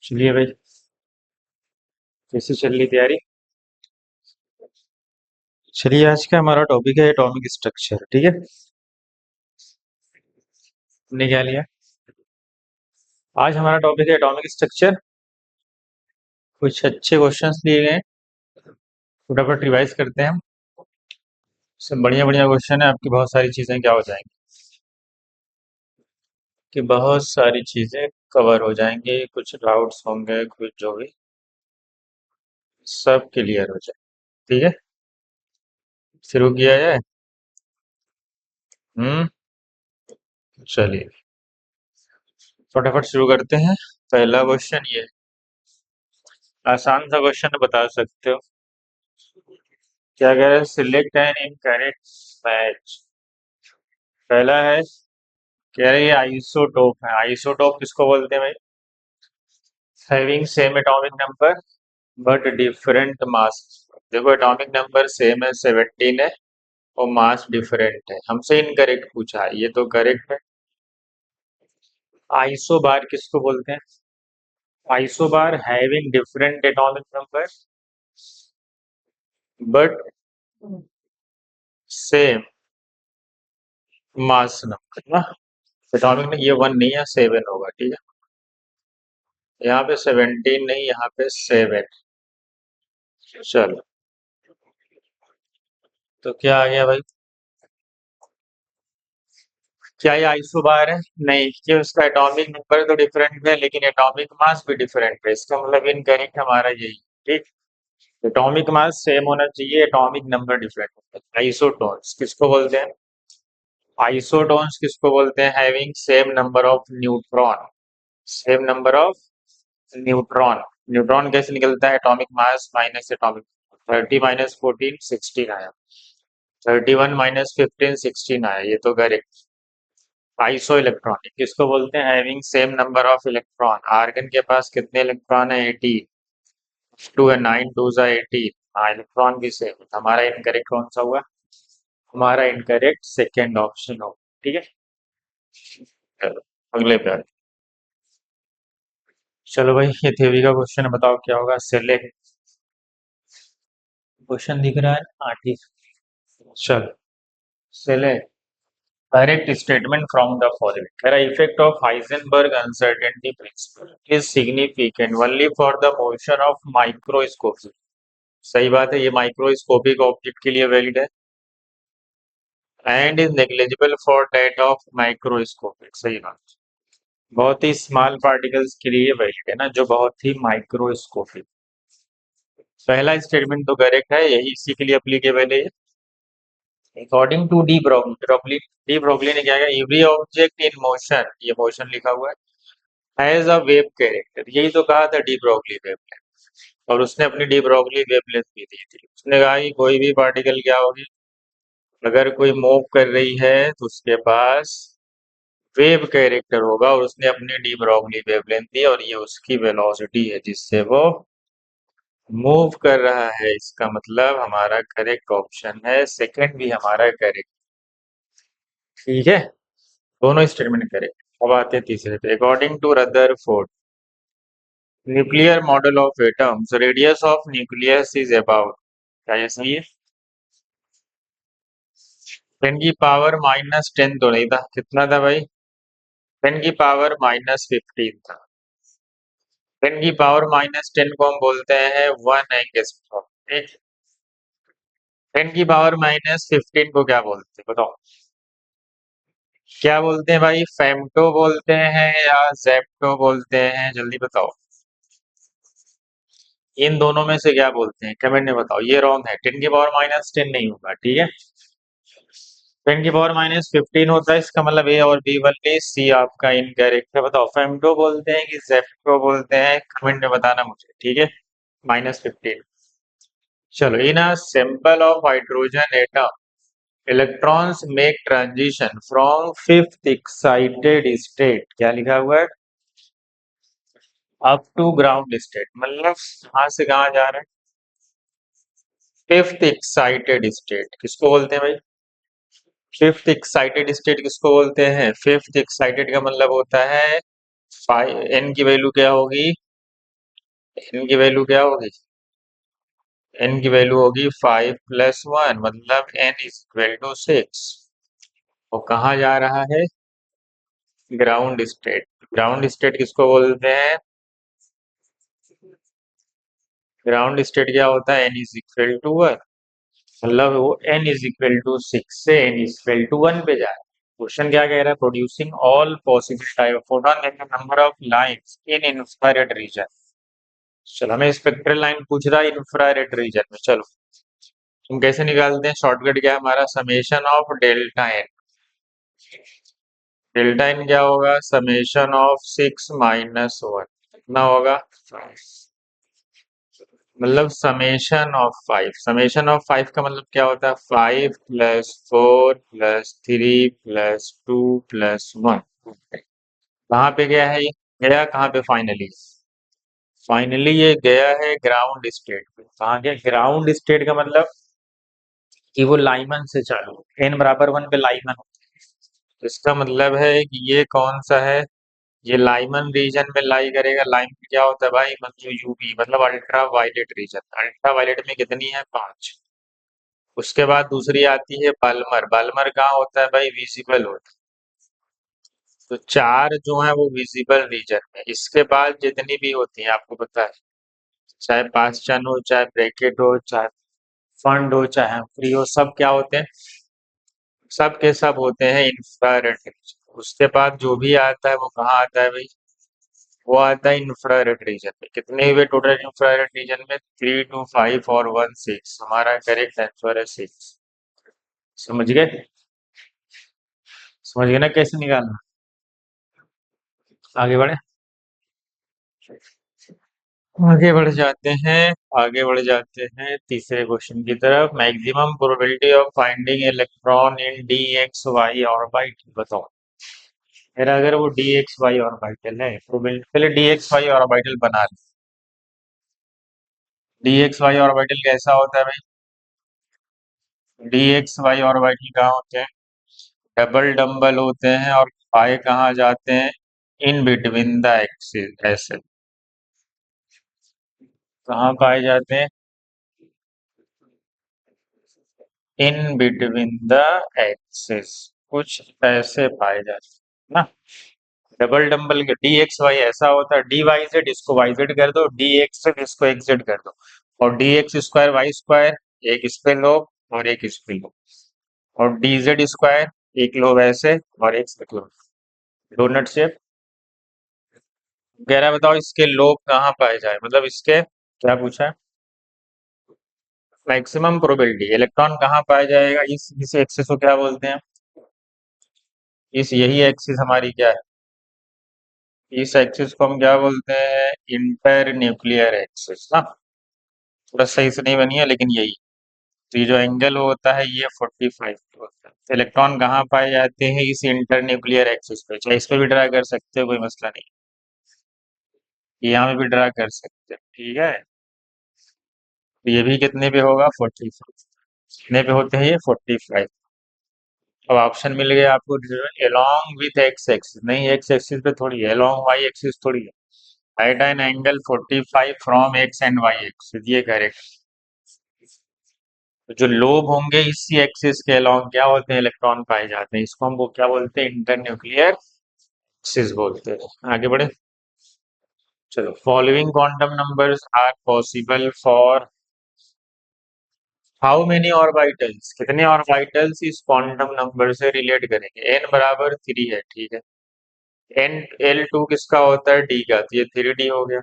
चलिए भाई, कैसे चल रही तैयारी? चलिए, आज का हमारा टॉपिक है एटॉमिक स्ट्रक्चर। ठीक है, हमने क्या लिया? आज हमारा टॉपिक है एटॉमिक स्ट्रक्चर। कुछ अच्छे क्वेश्चंस लिए गए हैं, फटाफट रिवाइज करते हैं हम। सब बढ़िया बढ़िया क्वेश्चन है, आपकी बहुत सारी चीजें क्या हो जाएंगी कि बहुत सारी चीजें कवर हो जाएंगी, कुछ डाउट्स होंगे, कुछ जो भी सब क्लियर हो जाए। ठीक है, शुरू किया जाए। हम्म चलिए, फटाफट शुरू करते हैं। पहला क्वेश्चन ये आसान सा क्वेश्चन बता सकते हो। क्या कह रहे हैं? Select an incorrect match. पहला है, कह रहे हैं ये आइसोटोप है। आइसोटोप किसको बोलते हैं भाई? Having same atomic number but different mass. देखो, एटॉमिक नंबर सेम है, 17 है, और मास डिफरेंट है। हमसे इनकरेक्ट पूछा है, ये तो करेक्ट है। आइसोबार किसको बोलते हैं? Isobar having different atomic number but same mass number ना। एटॉमिक में ये 1 नहीं है, 7 होगा। ठीक है, यहाँ पे 17 नहीं, यहाँ पे 7। चलो, तो क्या आ गया भाई? क्या ये आइसोबार है? नहीं, कि उसका एटॉमिक नंबर तो डिफरेंट है लेकिन एटॉमिक मास भी डिफरेंट है। इसका मतलब इनकरेक्ट हमारा यही। ठीक, एटॉमिक मास सेम होना चाहिए, एटॉमिक नंबर डिफरेंट होता है। आइसोटोन्स किसको बोलते हैं? आइसोटोन्स किसको बोलते हैं? Having same number of neutron. Same number of neutron. Neutron कैसे निकलता है? Atomic mass minus atomic. 30 minus 14 16 आया। 31 माइनस 15 16 आया, ये तो करेक्ट। आइसो इलेक्ट्रॉनिक किसको बोलते हैं? Having same number of electron. Argon के पास कितने इलेक्ट्रॉन है? 18। 2 है, 9 2 जा 18। हाँ, इलेक्ट्रॉन भी सेम। हमारा इनकरेक्ट कौन सा हुआ? हमारा इनकरेक्ट सेकेंड ऑप्शन हो। ठीक है, चलो अगले पे आते हैं। चलो भाई, ये थ्योरी का क्वेश्चन है, बताओ क्या होगा। सेलेक्ट, क्वेश्चन दिख रहा है? हाँ ठीक। चलो, select correct statement from the following. कह रहा effect of Heisenberg uncertainty principle is significant only for the motion of microscope. सही बात है, ये माइक्रोस्कोपिक ऑब्जेक्ट के लिए वैलिड है। And is negligible for that of microscopic. सही बात, बहुत ही स्मॉल पार्टिकल्स के लिए वैलिड है ना, जो बहुत ही माइक्रोस्कोपिक। पहला स्टेटमेंट तो करेक्ट है, यही इसी के लिए अप्लीकेबल है। According to de Broglie, de Broglie ने क्या किया? एवरी ऑब्जेक्ट इन मोशन, ये मोशन लिखा हुआ है, हैज अ वेव कैरेक्टर। यही तो कहा था डी ब्रोगली वेवलेंथ। और उसने अपनी डी ब्रोगली वेवलेंथ भी दी थी। उसने कहा कि कोई भी पार्टिकल क्या होगी, अगर कोई मूव कर रही है तो उसके पास वेव कैरेक्टर होगा, और उसने अपनी डी ब्रोगली वेवलेंथ दी, और ये उसकी वेलोसिटी है जिससे वो मूव कर रहा है। इसका मतलब हमारा करेक्ट ऑप्शन है सेकंड भी हमारा करेक्ट। ठीक है, दोनों स्टेटमेंट करेक्ट। अब आते हैं तीसरे पे। According to Rutherford nuclear model of atoms radius of nucleus is about. क्या ये सही है? 10 की पावर -10 तो नहीं था, कितना था भाई? 10 की पावर-15 था। 10 की पावर-10 को हम बोलते हैं 1 एंगस्ट्रॉम। ठीक, 10 की पावर-15 को क्या बोलते हैं बताओ? क्या बोलते हैं भाई? फेम्टो बोलते हैं या जेप्टो बोलते हैं? जल्दी बताओ, इन दोनों में से क्या बोलते हैं? कमेंट में बताओ। ये रॉन्ग है, 10 की पावर-10 नहीं होगा। ठीक है, 10 की पावर-15 होता है। इसका मतलब ए और बी वाले, सी आपका इनकरेक्ट है। बताओ, फेम्टो बोलते हैं कि जेप्टो बोलते हैं? कमेंट में बताना मुझे। ठीक है, -15। चलो, in a sample of hydrogen atom electrons make transition from fifth excited state. क्या लिखा हुआ है? Up to ground state. मतलब कहाँ से कहाँ जा रहे हैं? फिफ्थ एक्साइटेड स्टेट किसको बोलते हैं भाई? फिफ्थ एक्साइटेड स्टेट किसको बोलते हैं? फिफ्थ एक्साइटेड का मतलब होता है एन की वैल्यू क्या होगी? एन की वैल्यू क्या होगी? एन की वैल्यू होगी 5+1, मतलब एन इज इक्वल टू 6। और कहाँ जा रहा है? Ground state. ग्राउंड स्टेट किसको बोलते हैं? ग्राउंड स्टेट क्या होता है? एन इज इक्वल टू 1, मतलब वो एन इज इक्वल टू 6 से एन इज इक्वल टू 1 पे जाए। क्वेश्चन क्या कह रहा है? Producing all possible type of photon in number of lines in infrared reason. चलो, हमें स्पेक्ट्रल लाइन पूछ रहा है इंफ्रारेड रीजन में। चलो, तुम कैसे निकालते हैं? शॉर्टकट क्या है हमारा? Summation of delta n. Delta n क्या होगा? समेशन ऑफ 6 - 1 कितना होगा? मतलब समेशन ऑफ 5 का मतलब क्या होता है? 5+4+3+2+1। कहाँ पे गया है ये? गया कहाँ पे फाइनली? फाइनली ये गया है ग्राउंड स्टेट पे। कहाँ गया? ग्राउंड स्टेट का मतलब कि वो लाइमन से चालू, n = 1 पे लाइमन। इसका मतलब है कि ये कौन सा है? ये लाइमन रीजन में लाई करेगा। लाइमन क्या होता है भाई? मतलब यूवी, मतलब ultra violet region. Ultra violet में कितनी है? 5। उसके बाद दूसरी आती है बाल्मर। बाल्मर कहाँ होता है भाई? विजिबल होता है। तो 4 जो है वो विजिबल रीजन में। इसके बाद जितनी भी होती है आपको पता है, चाहे पास्चन हो, चाहे ब्रैकेट हो, चाहे फंड हो, चाहे फ्री हो, सब क्या होते हैं? सब के सब होते हैं इंफ्रारेड रीजन। उसके बाद जो भी आता है वो कहाँ आता है भाई? वो आता है इंफ्रारेड रीजन में। कितने हुए टोटल इंफ्रारेड रीजन में? 3, 2, 5 और 1, 6। हमारा करेक्ट आंसर है 6। समझ गए? समझ गए ना कैसे निकालना? आगे बढ़े। आगे बढ़ जाते हैं। आगे बढ़ जाते हैं तीसरे क्वेश्चन की तरफ। Maximum probability of finding electron in d x y orbital बताओ। मेरा अगर वो डी एक्स वाई ऑर्बिटल है, प्रोबेबिलिटी पहले डी एक्स वाई ऑर्बिटल बना ले। डी एक्स वाई ऑर्बिटल कैसा होता है भाई? डी एक्स वाई ऑर्बिटल कहाँ होते हैं? डबल डम्बल होते हैं। और पाए कहाँ जाते हैं? In between the axis. ऐसे कहाँ पाए जाते हैं? इन बिटवीन द एक्सिस, कुछ ऐसे पाए जाते हैं ना। डबल डम्बल के डी एक्स वाई ऐसा होता है। डी वाई जेड, इसको वाई जेड कर दो। डी एक्स जेड, इसको एक्स जेड कर दो। और d x square y square, एक इस पे लो और एक इस पे लो। और डी जेड स्क्वायर, एक लो वैसे और एक से लो। Donut shape. कह रहा है बताओ इसके लोब कहाँ पाए जाए, मतलब इसके क्या पूछा है? मैक्सिमम प्रोबेबिलिटी इलेक्ट्रॉन कहाँ पाया जाएगा? इस एक्सिस को क्या बोलते हैं? इस यही एक्सिस हमारी क्या है? इस एक्सिस को हम क्या बोलते हैं? इंटर न्यूक्लियर एक्सिस ना। थोड़ा सही से नहीं बनी है लेकिन यही। तो ये जो एंगल होता है ये 45 होता है। इलेक्ट्रॉन कहाँ पाए जाते हैं? इस इंटर न्यूक्लियर एक्सिस पे। चाहे इस पे भी ड्रा कर सकते हो, कोई मसला नहीं। यहाँ पे भी ड्रा कर सकते हो, ठीक है। तो ये भी कितने पे होगा? 45। कितने पे होते हैं ये? 45। अब ऑप्शन मिल गया आपको। along विथ एक्स एक्सिस, नहीं एक्स एक्सिस पे थोड़ी है, along वाई एक्सिस थोड़ी है। At an angle 45 from x and y axis, ये करेक्ट। तो जो लोब होंगे इसी एक्सिस के along क्या होते हैं? इलेक्ट्रॉन पाए जाते हैं। इसको हम वो क्या बोलते हैं? इंटरन्यूक्लियर एक्सिस बोलते हैं। आगे बढ़े। चलो, following quantum numbers are possible for how many orbitals. कितने ऑर्बिटल्स इस क्वांटम नंबर से रिलेट करेंगे? n = 3 है, ठीक है। एन L2 किसका होता है? डी का। तो ये 3D हो गया।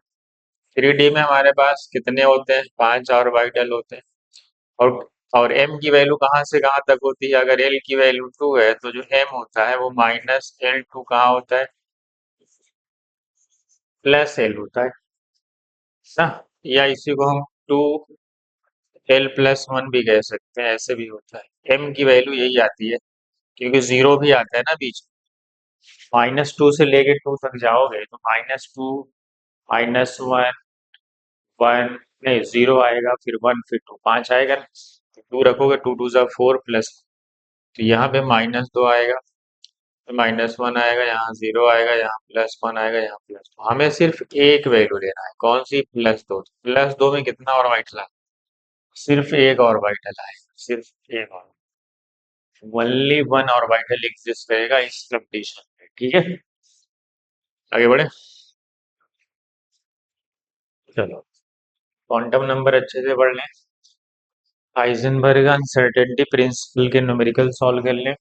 3D में हमारे पास कितने होते हैं? 5 ऑर्बिटल होते हैं। और और m की वैल्यू कहाँ से कहाँ तक होती है? अगर l की वैल्यू 2 है तो जो m होता है वो -L2 कहाँ होता है? +L होता है ना। या इसी को हम 2l+1 भी कह सकते हैं, ऐसे भी होता है। m की वैल्यू यही आती है, क्योंकि जीरो भी आता है ना बीच में। -2 से लेके 2 तक जाओगे तो -2, -1, 1, नहीं 0 आएगा, फिर 1, फिर 2, 5 आएगा ना। तो 2 रखोगे, 2 × 2 = 4 प्लस, तो यहाँ पे -2 आएगा। -1 आएगा, यहाँ 0 आएगा, यहाँ +1 आएगा, यहाँ हमें सिर्फ एक वैल्यू लेना है, कौन सी? +2। +2 में कितना ऑर्बिटल है? सिर्फ एक ऑर्बिटल आएगा, सिर्फ एक और, ओनली वन ऑर्बिटल एग्जिस्ट करेगा इस कंडीशन में। ठीक है, आगे बढ़े। चलो क्वांटम नंबर अच्छे से पढ़ लें। हाइजेनबर्ग अनसर्टेनिटी प्रिंसिपल के न्यूमेरिकल सॉल्व कर लें।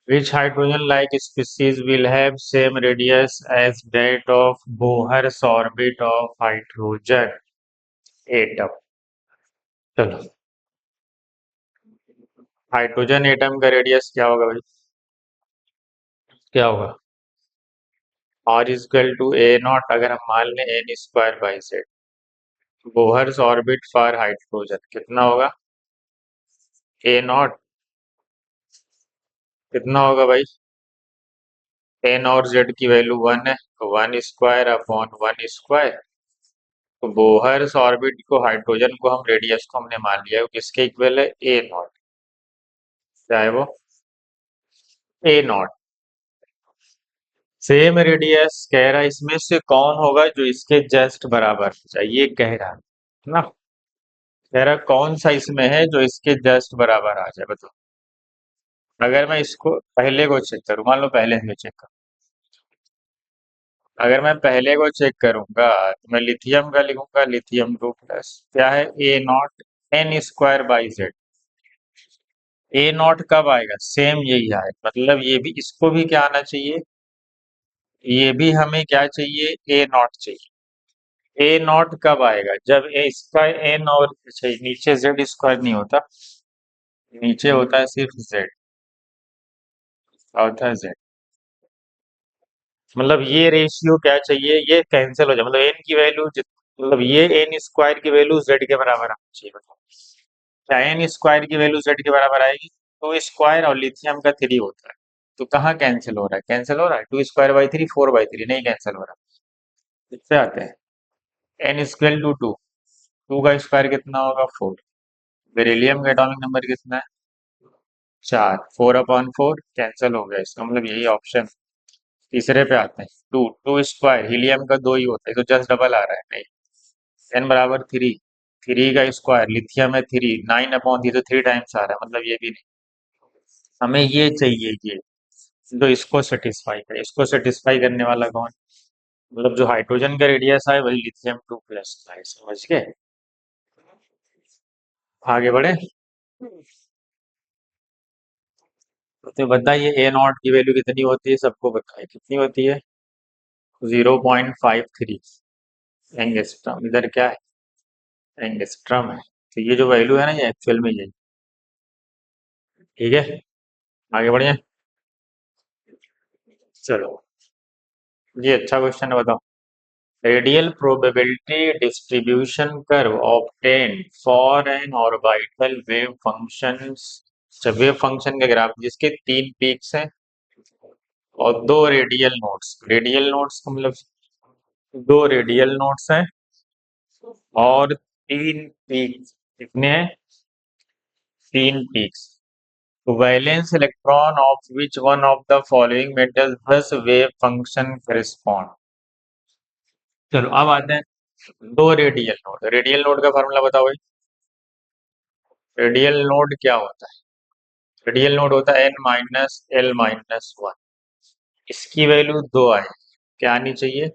Which hydrogen-like species will have same radius as that of Bohr's orbit of hydrogen atom? चलो, हाइड्रोजन एटम का रेडियस क्या होगा भाई? क्या होगा? R is equal to a naught, अगर हम मान लें n square by z. Bohr's orbit for hydrogen कितना होगा? ए नॉट कितना होगा भाई? एन और जेड की वैल्यू 1 है, तो 1 स्क्वायर अपॉन 1 स्क्वायर। तो बोहर्स ऑर्बिट को, हाइड्रोजन को, हम रेडियस को हमने मान लिया है, वो किसके इक्वल है? A not. क्या है वो? ए नॉट। सेम रेडियस कह रहा है, इसमें से कौन होगा जो इसके जस्ट बराबर हो जाए, ये कह रहा है ना। कह रहा है कौन सा इसमें है जो इसके जस्ट बराबर आ जाए, बताओ। अगर मैं इसको पहले को चेक करूं, मान लो पहले से चेक करूं, अगर मैं पहले को चेक करूंगा तो मैं लिथियम का लिखूंगा, लिथियम 2 प्लस क्या है? A naught n square by Z. A naught कब आएगा? सेम यही आएगा, मतलब ये भी, इसको भी क्या आना चाहिए? ये भी हमें क्या चाहिए? ए नॉट चाहिए। ए नॉट कब आएगा? जब ए इसका एन और, अच्छा नीचे जेड स्क्वायर नहीं होता, नीचे होता है सिर्फ जेड, होता है जेड। मतलब ये रेशियो क्या चाहिए? ये कैंसिल हो जाए, मतलब एन की वैल्यू, मतलब ये एन स्क्वायर की वैल्यू जेड के बराबर आनी चाहिए, बताओ। क्या एन स्क्वायर की वैल्यू जेड के बराबर आएगी? 2 स्क्वायर और लिथियम का 3 होता है, तो कहाँ कैंसिल हो रहा है? कैंसिल हो रहा है 2 स्क्वायर बाई 3, 4/3 नहीं कैंसिल हो रहा। कितने आते हैं? एन स्क्वेल टू 2, 2 का स्क्वायर कितना होगा? 4। बेरिलियम का एटॉमिक नंबर कितना है? 4। 4/4 कैंसिल हो गया, इसका मतलब यही ऑप्शन। तीसरे पे आते हैं, 2 स्क्वायर, हीलियम का 2 ही होता है, तो जस्ट डबल आ रहा है, नहीं। एन बराबर 3, 3 का स्क्वायर, लिथियम है 3, 9/3, तो 3 टाइम्स आ रहा है, मतलब ये भी नहीं। हमें ये चाहिए, ये जो इसको सेटिस्फाई करे, इसको सेटिस्फाई करने वाला कौन? मतलब जो हाइड्रोजन का रेडियस है वही लिथियम 2 प्लस का है, समझ गए। आगे बढ़े। तो बताइए ए नॉट की वैल्यू कितनी होती है? सबको बताइए कितनी होती है? 0.53 एंगस्ट्रम। इधर क्या है? एंगस्ट्रम है। तो ये जो वैल्यू है ना, ये एक्चुअल में यही। ठीक है, आगे बढ़िए। चलो, ये अच्छा क्वेश्चन है, बताओ। Radial probability distribution curve obtain for an orbital wave functions, wave function के ग्राफ जिसके 3 पीक्स हैं और 2 रेडियल नोड्स। रेडियल नोड्स का मतलब 2 रेडियल नोड्स हैं और 3 पीक्स। कितने हैं? 3 peaks. Valence electron of which one of the following metal thus wave function correspond. चलो अब आते हैं 2 रेडियल नोड। रेडियल नोड का फॉर्मूला बताओ भाई। रेडियल नोड क्या होता है? रेडियल नोड होता है n-l-1। इसकी वैल्यू 2 आए, क्या आनी चाहिए?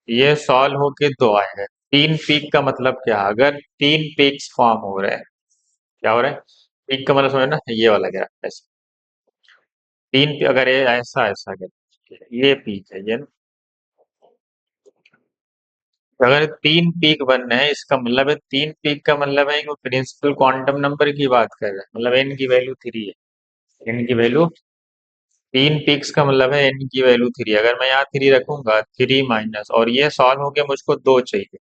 ये सॉल्व होके 2 आएगा। 3 पीक का मतलब क्या? अगर 3 पीक्स फॉर्म हो रहे हैं, क्या हो रहा है? पीक का मतलब समझ ना, ये वाला ग्राफ ऐसे 3 अगर ये ऐसा ऐसा कर, ये पीक है, ये ना। अगर 3 पीक बन रहे हैं, इसका मतलब है 3 पीक का मतलब है कि वो प्रिंसिपल क्वांटम नंबर की बात कर रहे हैं, मतलब एन की वैल्यू 3 है। एन की वैल्यू, 3 पिक्स का मतलब है एन की वैल्यू 3। अगर मैं यहाँ 3 रखूंगा, 3 माइनस, और ये सॉल्व हो गया, मुझको 2 चाहिए।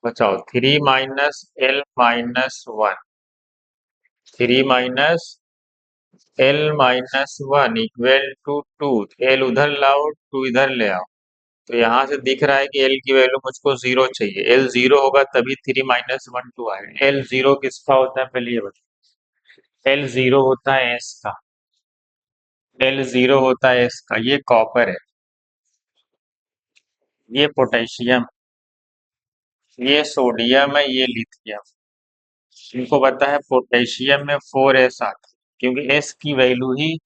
बचाओ, 3 - l-1, 3 - l-1 equal to 2। L उधर लाओ, 2 इधर ले आओ, तो यहाँ से दिख रहा है कि एल की वैल्यू मुझको 0 चाहिए। एल 0 होगा तभी 3 - 1 2 आएगा। एल 0 किसका होता है पहले ये बताओ? एल 0 होता है एस का। एल जीरो होता है इसका, ये कॉपर है, ये पोटेशियम, ये सोडियम है, ये लिथियम। इनको पता है पोटेशियम में 4s आता है, क्योंकि एस की वैल्यू ही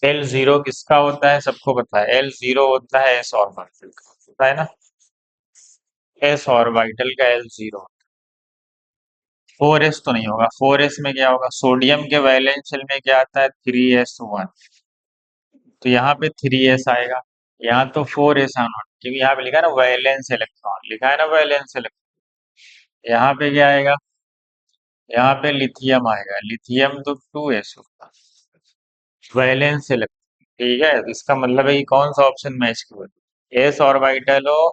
एल जीरो किसका होता है सबको पता है, एल जीरो होता है एस ऑर्बिटल का, होता है ना, एस ऑर्बिटल का एल जीरो। 4s तो नहीं होगा, 4s में क्या होगा, सोडियम के वैलेंस शेल में क्या आता है, 3s1, तो यहाँ पे 3s आएगा। यहाँ तो 4s आना, क्योंकि यहाँ पे लिखा है ना वैलेंस इलेक्ट्रॉन, लिखा है ना वैलेंस इलेक्ट्रॉन। यहाँ पे क्या आएगा, यहाँ पे लिथियम आएगा, लिथियम तो 2s होगा, वैलेंस इलेक्ट्रॉन। ठीक है, तो इसका मतलब है कि कौन सा ऑप्शन मैच कर, एस ऑर्बिटल हो,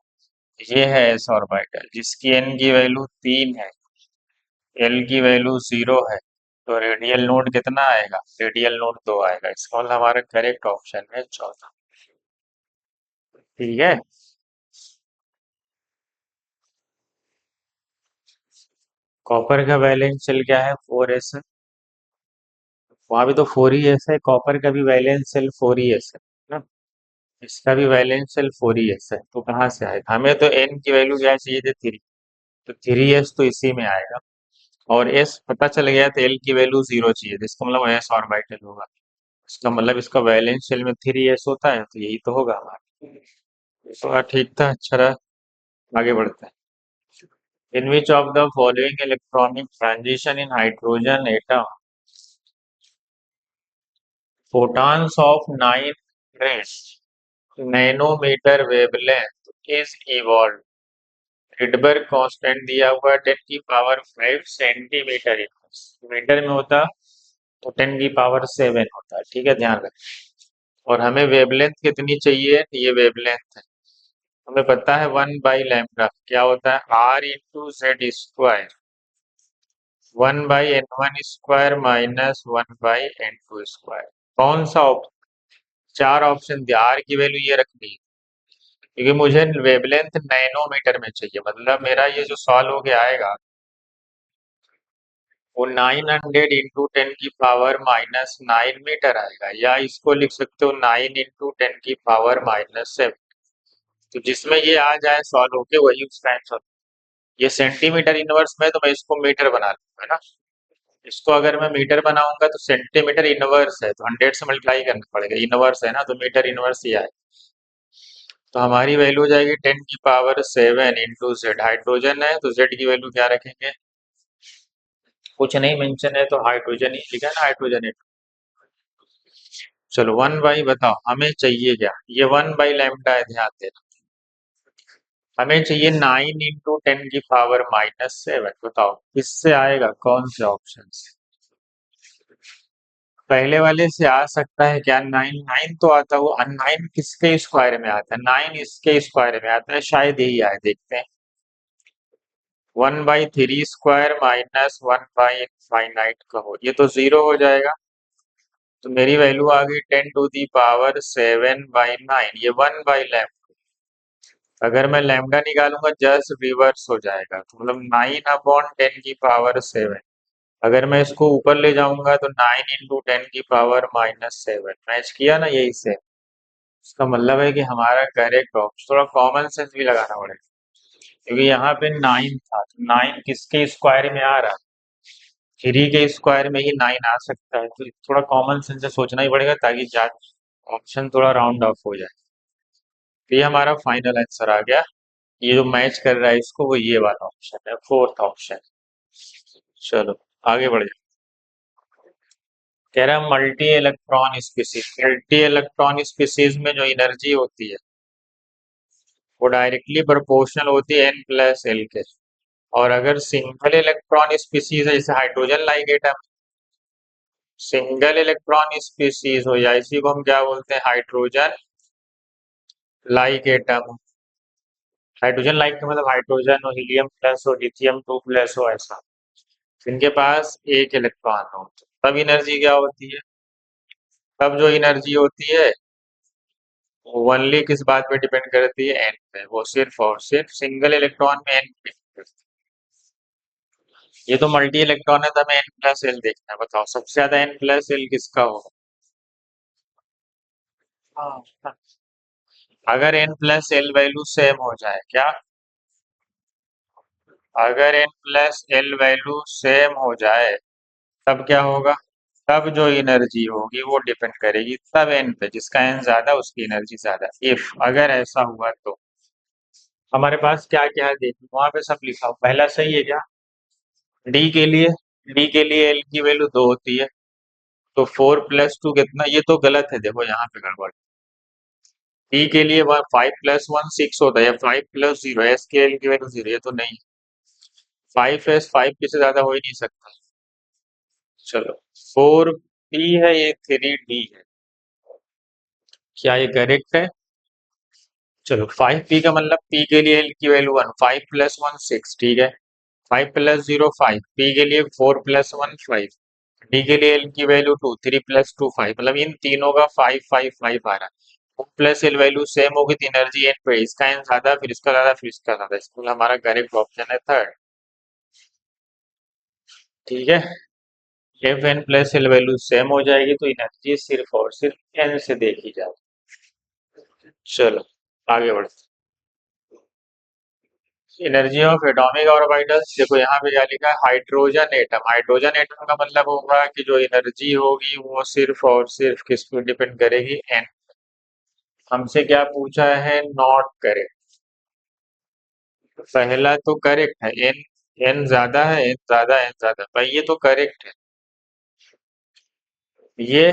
ये है एस ऑर्बिटल जिसकी एन की वैल्यू 3 है, एल की वैल्यू 0 है, तो रेडियल नोड कितना आएगा, रेडियल नोड 2 आएगा। इसका मतलब हमारा करेक्ट ऑप्शन है चौथा। ठीक है, कॉपर का वैलेंस शेल क्या है, 4s है, वहां भी तो 4s है, कॉपर का भी वैलेंस शेल 4s है ना, इसका भी वैलेंस शेल 4s है, तो कहाँ से आएगा, हमें तो एन की वैल्यू क्या चाहिए थी, 3, तो 3s तो इसी में आएगा, और एस पता चल गया तो एल की वैल्यू 0 चाहिए थी, इसका मतलब एस ऑर्बिटल होगा, इसका मतलब इसका वैलेंस शेल में 3s होता है, तो यही तो होगा हमारा। तो ठीक था, अच्छा रहा, आगे बढ़ते हैं। In which of the following electronic transition in hydrogen atom photons of 9 rest nanometer wavelength is evolved? Rydberg constant दिया हुआ है 10 की पावर 5 सेंटीमीटर, मीटर में होता तो 10 की पावर 7 होता, ठीक है, ध्यान रखें। और हमें वेवलेंथ कितनी चाहिए, ये वेवलेंथ है, हमें पता है 1/लैम्डा क्या होता है, r/z², 1/n1² माइनस 1/n2²। कौन सा चार ऑप्शन दिया, आर की वैल्यू ये रखनी है, क्योंकि मुझे वेवलेंथ नैनोमीटर में चाहिए, मतलब मेरा ये जो सॉल्व हो के आएगा वो 900 × 10⁻⁹ मीटर आएगा, या इसको लिख सकते हो 9 × 10⁻⁷, तो जिसमें ये आ जाए सॉल्व होके वही उसका आंसर। ये सेंटीमीटर इनवर्स में, तो मैं इसको मीटर बना लूंगा ना, इसको अगर मैं मीटर बनाऊंगा तो सेंटीमीटर इनवर्स है, तो 100 से मल्टीप्लाई करना पड़ेगा, इनवर्स है ना, तो मीटर इनवर्स ही आए, तो हमारी वैल्यू हो जाएगी 10⁻7 × Z। हाइड्रोजन है तो जेड की वैल्यू क्या रखेंगे, कुछ नहीं मेंशन है, तो हाइड्रोजन ही लिखा है ना, हाइड्रोजन है। चलो 1 बाई बताओ हमें चाहिए क्या, ये 1/लैम्डा है, ध्यान देना, हमें चाहिए 9 × 10⁻⁻⁷, बताओ किससे आएगा, कौन से ऑप्शन से, पहले वाले से आ सकता है क्या, 9 तो आता है, वो 9 किसके स्क्वायर में आता है, 9 इसके स्क्वायर में आता है, शायद यही आए, देखते हैं। 1/3² माइनस 1/इनफाइनाइट कहो, ये तो 0 हो जाएगा, तो मेरी वैल्यू आ गई 10⁻7/9, ये 1/लैम्डा, अगर मैं लैम्डा निकालूंगा जस्ट रिवर्स हो जाएगा, तो मतलब 9/10⁻7, अगर मैं इसको ऊपर ले जाऊंगा तो 9 × 10⁻⁻7, मैच किया ना यही से, इसका मतलब है कि हमारा करेक्ट ऑप्शन, थोड़ा कॉमन सेंस भी लगाना पड़ेगा, क्योंकि यहाँ पे 9 था, तो 9 किसके स्क्वायर में आ रहा है, 3 के स्क्वायर में ही 9 आ सकता है, तो थोड़ा कॉमन सेंस से सोचना ही पड़ेगा, ताकि ऑप्शन थोड़ा राउंड ऑफ हो जाए। तो ये हमारा फाइनल आंसर आ गया, ये जो मैच कर रहा है इसको, वो ये वाला ऑप्शन है, फोर्थ ऑप्शन। चलो आगे बढ़ जाए, कह रहा है मल्टी इलेक्ट्रॉन स्पीसीज में जो एनर्जी होती है वो डायरेक्टली प्रोपोर्शनल होती है n+l के, और अगर सिंगल इलेक्ट्रॉन स्पीसीज है जैसे hydrogen like atom, single electron species हो या इसी को हम क्या बोलते हैं, hydrogen like atom, hydrogen like का मतलब हाइड्रोजन हो, हीलियम प्लस हो, लिथियम 2+ हो, ऐसा, इनके पास एक इलेक्ट्रॉन हो, तब एनर्जी क्या होती है, तब जो एनर्जी होती है वो ओनली किस बात पे डिपेंड करती है, एन पे, वो सिर्फ और सिर्फ सिंगल इलेक्ट्रॉन में एन पे depend करती है। ये तो मल्टी इलेक्ट्रॉन है, तो हमें n+l देखना है, बताओ सबसे ज्यादा n+l किसका होगा, हाँ, अगर n plus l value same हो जाए क्या, अगर n plus l value same हो जाए तब क्या होगा, तब जो एनर्जी होगी वो डिपेंड करेगी तब n पे, जिसका n ज्यादा उसकी एनर्जी ज्यादा। इफ अगर ऐसा हुआ तो हमारे पास क्या क्या है देखिए, वहां पे सब लिखा हो। पहला सही है क्या, डी के लिए एल की वैल्यू 2 होती है, तो 4 + 2 कितना, ये तो गलत है, देखो यहाँ पे गड़बड़। डी के लिए 5 + 1 6 होता है, 5 + 0, एस के एल की वैल्यू 0, ये तो नहीं। 5s 5 के से ज्यादा हो ही नहीं सकता। चलो, 4p है, ये 3d है, क्या ये करेक्ट है? चलो, 5p का मतलब p के लिए l की वैल्यू 1, 5 + 1 6, ठीक है। 5 + 0 5, p के लिए 4 + 1 5, d के लिए l की वैल्यू 2, 3 + 2 5, मतलब इन तीनों का 5 5 5 आ रहा है। प्लस एल वैल्यू सेम होगी तो एनर्जी एन पे, इसका एन ज्यादा, फिर इसका ज्यादा, फिर इसका ज्यादा, इसमें हमारा करेक्ट ऑप्शन है थर्ड। ठीक है, if n plus l value same हो जाएगी तो एनर्जी सिर्फ और सिर्फ एन से देखी जाएगी। चलो, आगे बढ़ते। एनर्जी ऑफ एटॉमिक ऑर्बिटल्स, देखो यहाँ पे क्या लिखा है, हाइड्रोजन एटम। हाइड्रोजन एटम का मतलब होगा कि जो एनर्जी होगी वो सिर्फ और सिर्फ किस पे डिपेंड करेगी, एन। हमसे क्या पूछा है, नॉट करेक्ट। पहला तो करेक्ट है, एन, एन ज्यादा है, एन ज्यादा, एन ज्यादा, भाई ये तो करेक्ट है। ये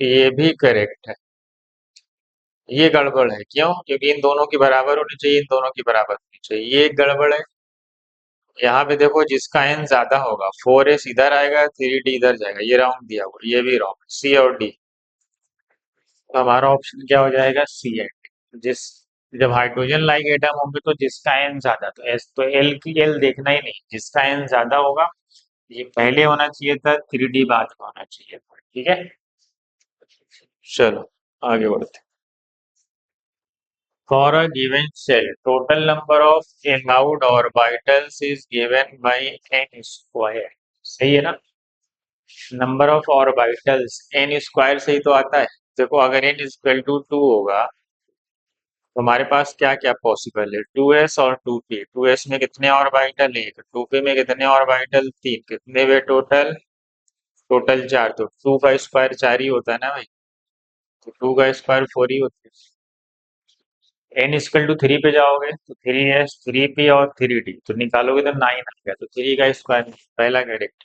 ये भी करेक्ट है। ये गड़बड़ है, क्यों? क्योंकि इन दोनों की बराबर होनी चाहिए, इन दोनों की बराबर होनी चाहिए, ये गड़बड़ है। यहाँ पे देखो, जिसका एन ज्यादा होगा 4s इधर आएगा, 3d इधर जाएगा, ये रॉन्ग दिया हुआ, ये भी रॉन्ग, सी और डी। तो हमारा ऑप्शन क्या हो जाएगा, सी एंड डी। जिस, जब हाइड्रोजन लाइक एटम होंगे तो जिसका एन ज्यादा, तो एस तो एल की एल देखना ही नहीं, जिसका एन ज्यादा होगा ये पहले होना चाहिए था, 3d बाद में होना चाहिए था, ठीक है। चलो, आगे बढ़ते। For a given cell, total number of allowed orbitals is given by n square। सही है ना, number of orbitals n square से ही तो आता है। देखो, अगर n इक्वल टू 2 होगा तो हमारे पास क्या क्या पॉसिबल है, 2s और 2p। 2s में कितने ऑर्बिटल, एक, 2p में कितने ऑर्बिटल, तीन, कितने हुए टोटल, टोटल 4, तो 2 का स्क्वायर 4 ही होता है ना भाई, तो 2 का स्क्वायर 4 ही होता है। n इक्वल टू 3 पे जाओगे तो 3s 3p और 3d, तो निकालोगे तो 9 आ गया, तो 3 का स्क्वायर, पहला correct.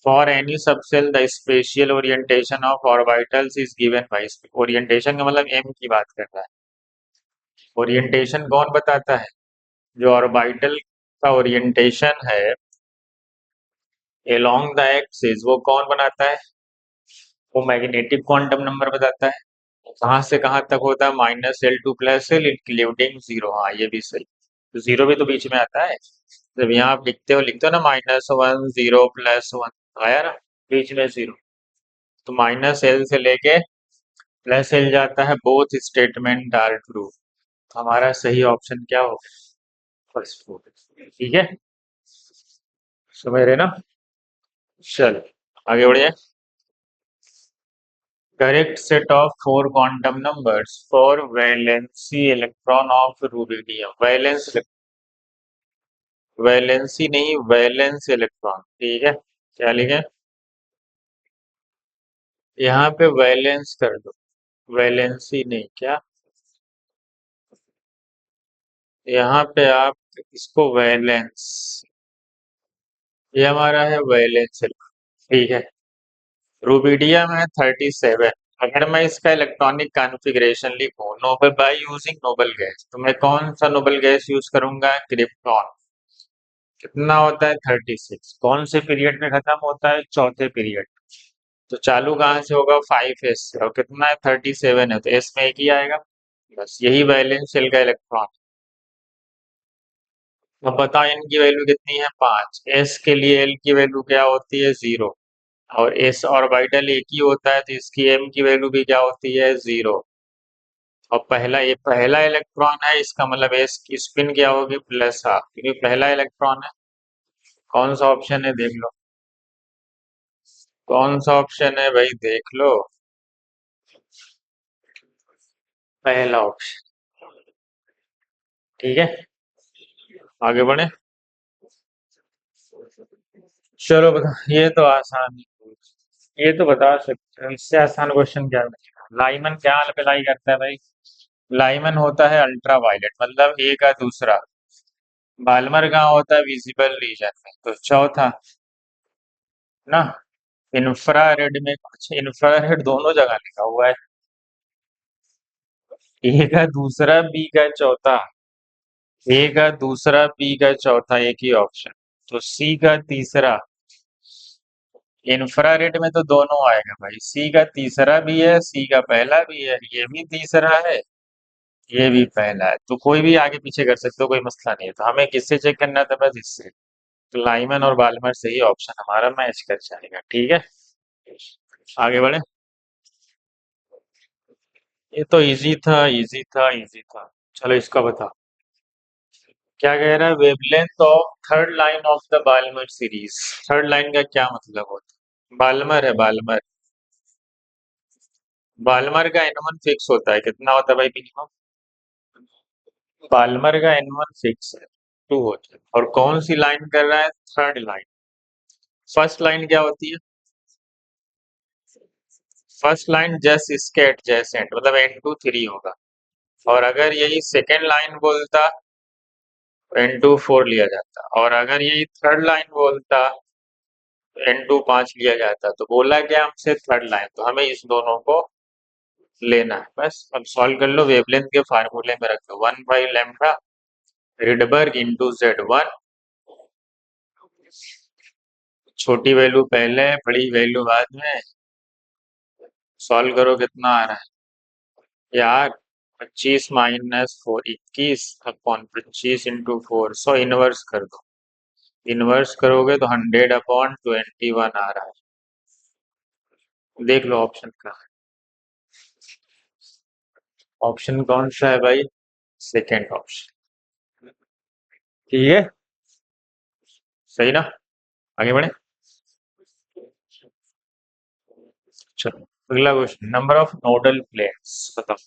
For any subshell the spatial orientation of orbitals is given by, orientation का मतलब एम की बात कर रहा है। ओरिएंटेशन कौन बताता है, जो ऑर्बिटल का ओरिएंटेशन है अलोंग द एक्सिस, वो कौन बनाता है, वो मैग्नेटिक क्वांटम नंबर बताता है। कहाँ से कहाँ तक होता है, -L2 + L इंक्लूडिंग जीरो, हाँ ये भी सही, तो जीरो भी तो बीच में आता है। जब यहाँ आप लिखते हो ना -1 0 + 1, आया ना बीच में जीरो, तो -L से लेके +L जाता है, बोथ स्टेटमेंट आर ट्रू। हमारा सही ऑप्शन क्या होगा, फर्स्ट। ठीक है, समझ रहे ना। चल, आगे बढ़िए। Correct set of 4 quantum numbers for valency electron of rubidium. Valency नहीं, वैलेंस इलेक्ट्रॉन, ठीक है। क्या लिखे, यहाँ पे वैलेंस कर दो, वैलेंसी नहीं, क्या, यहाँ पे आप इसको वैलेंस, ये हमारा है वैलेंस, ठीक है। रूबिडियम है 37। अगर मैं इसका इलेक्ट्रॉनिक कॉन्फ़िगरेशन लिखूं, noble by using noble gas, तो मैं कौन सा नोबल गैस यूज करूंगा, क्रिप्टॉन। कितना होता है 36, कौन से पीरियड में खत्म होता है, चौथे पीरियड। तो चालू कहाँ से होगा, 5s से, और कितना है 37 है, तो एस में एक ही आएगा। बस यही वैलेंस शेल का इलेक्ट्रॉन। अब बताओ इनकी वैल्यू कितनी है, 5, एस के लिए एल की वैल्यू क्या होती है, 0, और एस ऑर्बिटल एक ही होता है तो इसकी एम की वैल्यू भी क्या होती है, 0। और पहला, ये पहला इलेक्ट्रॉन है, इसका मतलब एस की स्पिन क्या होगी, +12, क्योंकि पहला इलेक्ट्रॉन है। कौन सा ऑप्शन है देख लो, कौन सा ऑप्शन है भाई देख लो। पहला ऑप्शन। ठीक है, आगे बढ़े। चलो बता, ये तो आसान है। ये तो बता सकते हो, इससे आसान क्वेश्चन क्या है? लाइमन क्या अप्लाई करता है भाई? लाइमन होता है अल्ट्रा वायलेट, मतलब ए का दूसरा। बाल्मर कहाँ होता है? विजिबल रीजन में। तो चौथा ना, इंफ्रारेड में कुछ, इंफ्रारेड दोनों जगह लिखा हुआ है। ए का दूसरा, बी का चौथा। ए का दूसरा, बी का चौथा, एक ही ऑप्शन। तो सी का तीसरा। इंफ्रारेड में तो दोनों आएगा भाई, सी का तीसरा भी है, सी का पहला भी है, ये भी तीसरा है, ये भी पहला है। तो कोई भी आगे पीछे कर सकते हो, कोई मसला नहीं है। तो हमें किससे चेक करना था? बस इससे। तो लाइमन और बाल्मर सही ऑप्शन हमारा मैच कर जाएगा। ठीक है, आगे बढ़े। ये तो इजी था, इजी था, इजी था। चलो इसका बता। क्या कह रहा है? Wavelength of third line of the Balmer series. Third line का क्या मतलब होता है? बाल्मर है, बाल्मर। बाल्मर का एन वन फिक्स होता है, कितना होता है भाई मिनिमम? बाल्मर का एन वन फिक्स है, टू होता है। और कौन सी लाइन कर रहा है? Third line. फर्स्ट लाइन क्या होती है? फर्स्ट लाइन जस्ट इसके एडजेसेंट, मतलब N2 3 होगा। और अगर यही सेकेंड लाइन बोलता, N2 4 लिया जाता। और अगर यही थर्ड लाइन बोलता, तो N2 5 लिया जाता। तो बोला क्या हमसे? Third line. तो हमें इस दोनों को लेना है बस। अब सॉल्व कर लो, वेवलेंथ के फार्मूले में रख दो, 1/λ रिडबर्ग इंटू Z1। छोटी वैल्यू पहले, बड़ी वैल्यू बाद में। सॉल्व करो, कितना आ रहा है यार? 25 - 4, 21 अपॉन 25 × 4, 100 इनवर्स कर दो। इनवर्स करोगे तो 100/21 आ रहा है। देख लो ऑप्शन का। ऑप्शन कौन सा है भाई? Second option. ठीक है, सही ना? आगे बढ़े। चलो अगला question, number of nodal planes बताओ।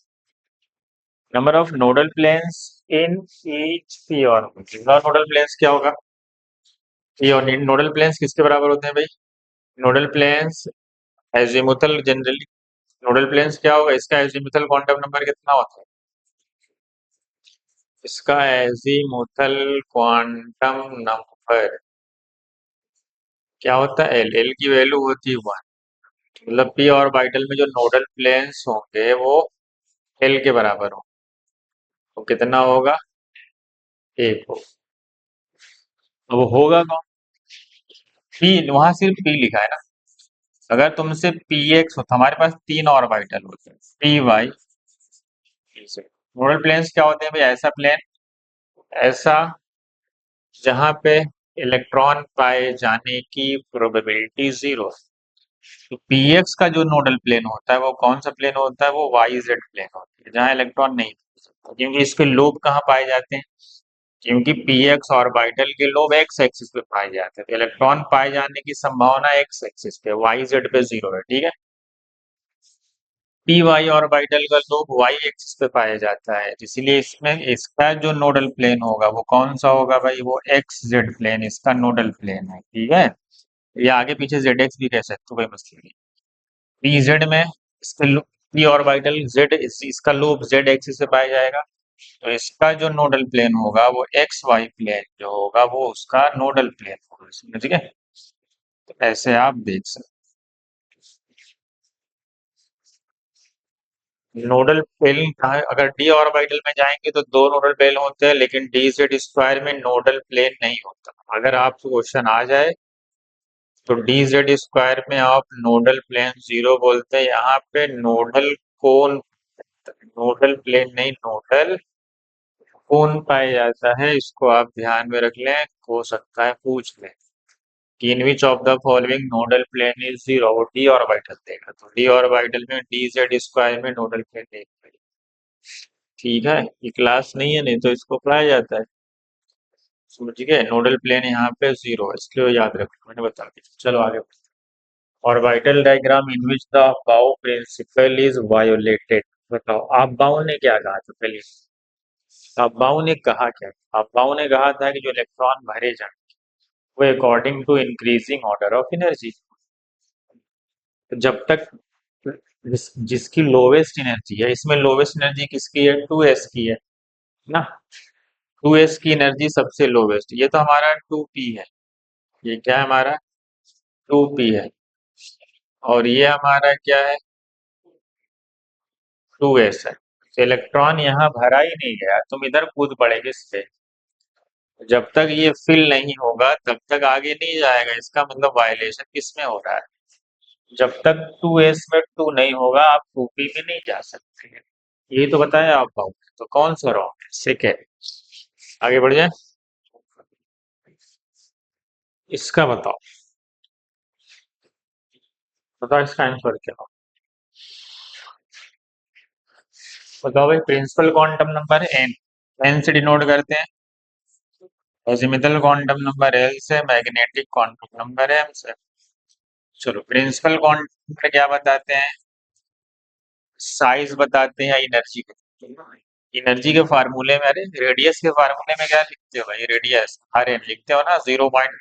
Number of nodal planes in each p और नोडल प्लेन्स क्या होगा? पी और नोडल प्लेन्स किसके बराबर होते हैं भाई? Nodal planes azimuthal generally. Nodal planes क्या होगा? इसका एजीमुथल क्वांटम नंबर कितना होता है? इसका एजीमुथल क्वांटम नंबर क्या होता है? एल। एल की वैल्यू होती है 1। मतलब पी और बाइटल में जो नोडल प्लेन्स होंगे वो एल के बराबर हो। तो कितना होगा? एक हो। अब होगा कौन? पी, वहां सिर्फ पी लिखा है ना। अगर तुमसे पी एक्स होता, हमारे पास तीन और बाइटल होते हैं, पी वाई पी से। नोडल प्लेन्स क्या होते हैं भाई? ऐसा प्लेन, ऐसा जहां पे इलेक्ट्रॉन पाए जाने की प्रोबेबिलिटी 0। तो पी एक्स का जो नोडल प्लेन होता है वो कौन सा प्लेन होता है? वो वाई जेड प्लेन होता है, जहाँ इलेक्ट्रॉन नहीं पाए जाते। क्योंकि इसके लोब कहाँ पाए जाते हैं? क्योंकि पी एक्स ऑर्बिटल के लोब एक्स एक्सिस पे पाए जाते हैं, तो इलेक्ट्रॉन पाए जाने की संभावना एक्स एक्सिस पे, वाई जेड पे 0 है। ठीक है, पी वाई ऑर्बिटल का लोब वाई एक्सिस पे पाया जाता है, इसीलिए इसमें इसका जो नोडल प्लेन होगा वो कौन सा होगा भाई? वो एक्स जेड प्लेन इसका नोडल प्लेन है। ठीक है, या आगे पीछे जेड एक्स भी कह सकते हो, कोई मसला नहीं। पी जेड में इसका पी ऑर्बिटल जेड, इसका लोब जेड एक्सिस से पाया जाएगा। तो इसका जो नोडल प्लेन होगा वो एक्स वाई प्लेन जो होगा वो उसका नोडल प्लेन होगा। समझ गए? तो ऐसे आप देख सकते। नोडल प्लेन कहाँ है? अगर डी ऑर्बिटल में जाएंगे तो दो नोडल प्लेन होते हैं, लेकिन डी जेड स्क्वायर में नोडल प्लेन नहीं होता। अगर आपको क्वेश्चन आ जाए तो डी जेड स्क्वायर में आप नोडल प्लेन 0 बोलते हैं। यहाँ पे नोडल कोन, नोडल प्लेन नहीं, नोडल कोन पाया जाता है। इसको आप ध्यान में रख लें, हो सकता है पूछ लें कि in which of the following nodal plane is 0। वो डी ऑर्बिटल देगा, तो डी ऑर्बिटल में डी जेड स्क्वायर में नोडल प्लेन नहीं देगा। ठीक है, ये क्लास नहीं है, नहीं तो इसको पढ़ाया जाता है। समझ गए? नोडल प्लेन यहाँ पे 0 है, इसलिए याद रखो, मैंने बता दिया। चलो आगे। Orbital diagram in which the बाउ प्रिंसिपल इज वायोलेटेड। बताओ अफबाओं ने क्या कहा था पहले। अफबाओं ने कहा क्या? अफबाओं ने कहा था कि जो इलेक्ट्रॉन भरे जाए वो according to increasing order of energy. जब तक जिसकी लोवेस्ट एनर्जी है, इसमें लोवेस्ट एनर्जी किसकी है? 2s की है ना। 2s की एनर्जी सबसे लोवेस्ट, ये तो हमारा 2p है। ये क्या है हमारा? 2p है। और ये हमारा क्या है? 2s है। तो इलेक्ट्रॉन यहाँ भरा ही नहीं गया, तुम इधर कूद पड़े किस पे? जब तक ये फिल नहीं होगा तब तक आगे नहीं जाएगा, इसका मतलब वायलेशन किस में हो रहा है? जब तक 2s में 2 नहीं होगा आप 2p में नहीं जा सकते हैं। यही तो बताया आप बाबू। तो कौन सा रॉन्ग है? सेकेंड। आगे बढ़ जाए। इसका बताओ। बताओ इसका आंसर क्या हो? बताओ भाई, principal quantum number n, n से डिनोट करते हैं। अजीमुथल क्वांटम नंबर एल से, मैग्नेटिक क्वांटम नंबर एम से। चलो, प्रिंसिपल क्वांटम नंबर क्या बताते हैं? साइज बताते हैं, एनर्जी को। एनर्जी के फार्मूले में, अरे रेडियस के फार्मूले में क्या लिखते हो भाई? रेडियस आर एन लिखते हो ना, 0 पॉइंट।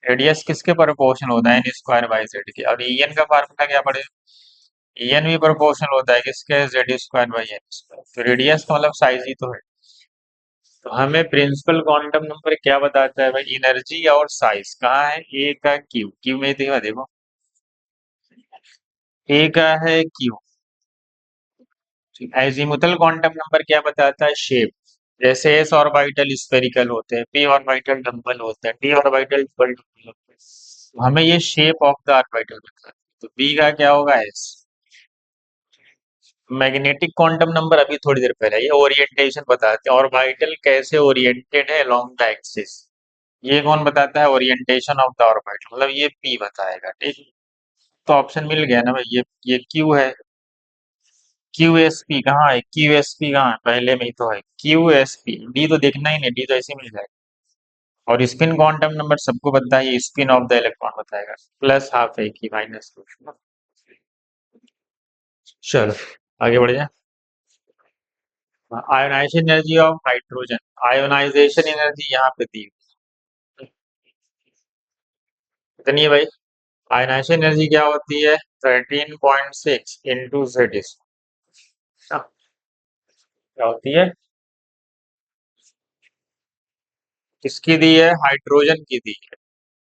रेडियस किसके प्रोपोर्शनल होता है? एन स्क्वायर बाई जेड के। और ईएन का फार्मूला क्या पड़ेगा? ईएन भी प्रोपोर्शनल होता है किसके? Z square by n square. तो रेडियस का मतलब साइज ही तो है। तो हमें प्रिंसिपल क्वांटम नंबर क्या बताता है भाई? एनर्जी और साइज कहाँ है? ए का क्यू, क्यू में देखो देखो, ए का है क्यू। एजीमुथल क्वांटम नंबर क्या बताता है? शेप। जैसे एस ऑर्बिटल स्फेरिकल होते हैं, पी ऑर्बिटल डम्बल होते हैं, डी ऑर्बिटल डबल डम्बल होते हैं। तो हमें ये शेप ऑफ द ऑर्बिटल बताता है। तो बी का क्या होगा? एस। मैग्नेटिक क्वांटम नंबर अभी थोड़ी देर पहले, ये ओरिएंटेशन बताते हैं, ऑर्बिटल कैसे ओरिएंटेड है अलोंग द एक्सिस। ये कौन बताता है? ओरिएंटेशन ऑफ द ऑर्बिटल, मतलब ये पी बताएगा, ठीक। तो ऑप्शन मिल गया ना भाई, ये क्यू है। क्यू एस पी कहाँ है? क्यू एस पी कहाँ है? पहले में ही तो है क्यू एस पी। डी तो देखना ही नहीं, डी तो ऐसे मिल जाएगा। और स्पिन क्वांटम नंबर सबको पता है, ये स्पिन ऑफ द इलेक्ट्रॉन बताएगा। प्लस हाफ है कि माइनस टू। चलो आगे बढ़ जाए। Ionisation energy of hydrogen, ionisation energy यहाँ पे दी हुई है। कितनी है भाई? आयोनाइजेशन एनर्जी क्या होती है? 13.6 इंटू जेड। क्या होती है? किसकी दी है? हाइड्रोजन की दी है।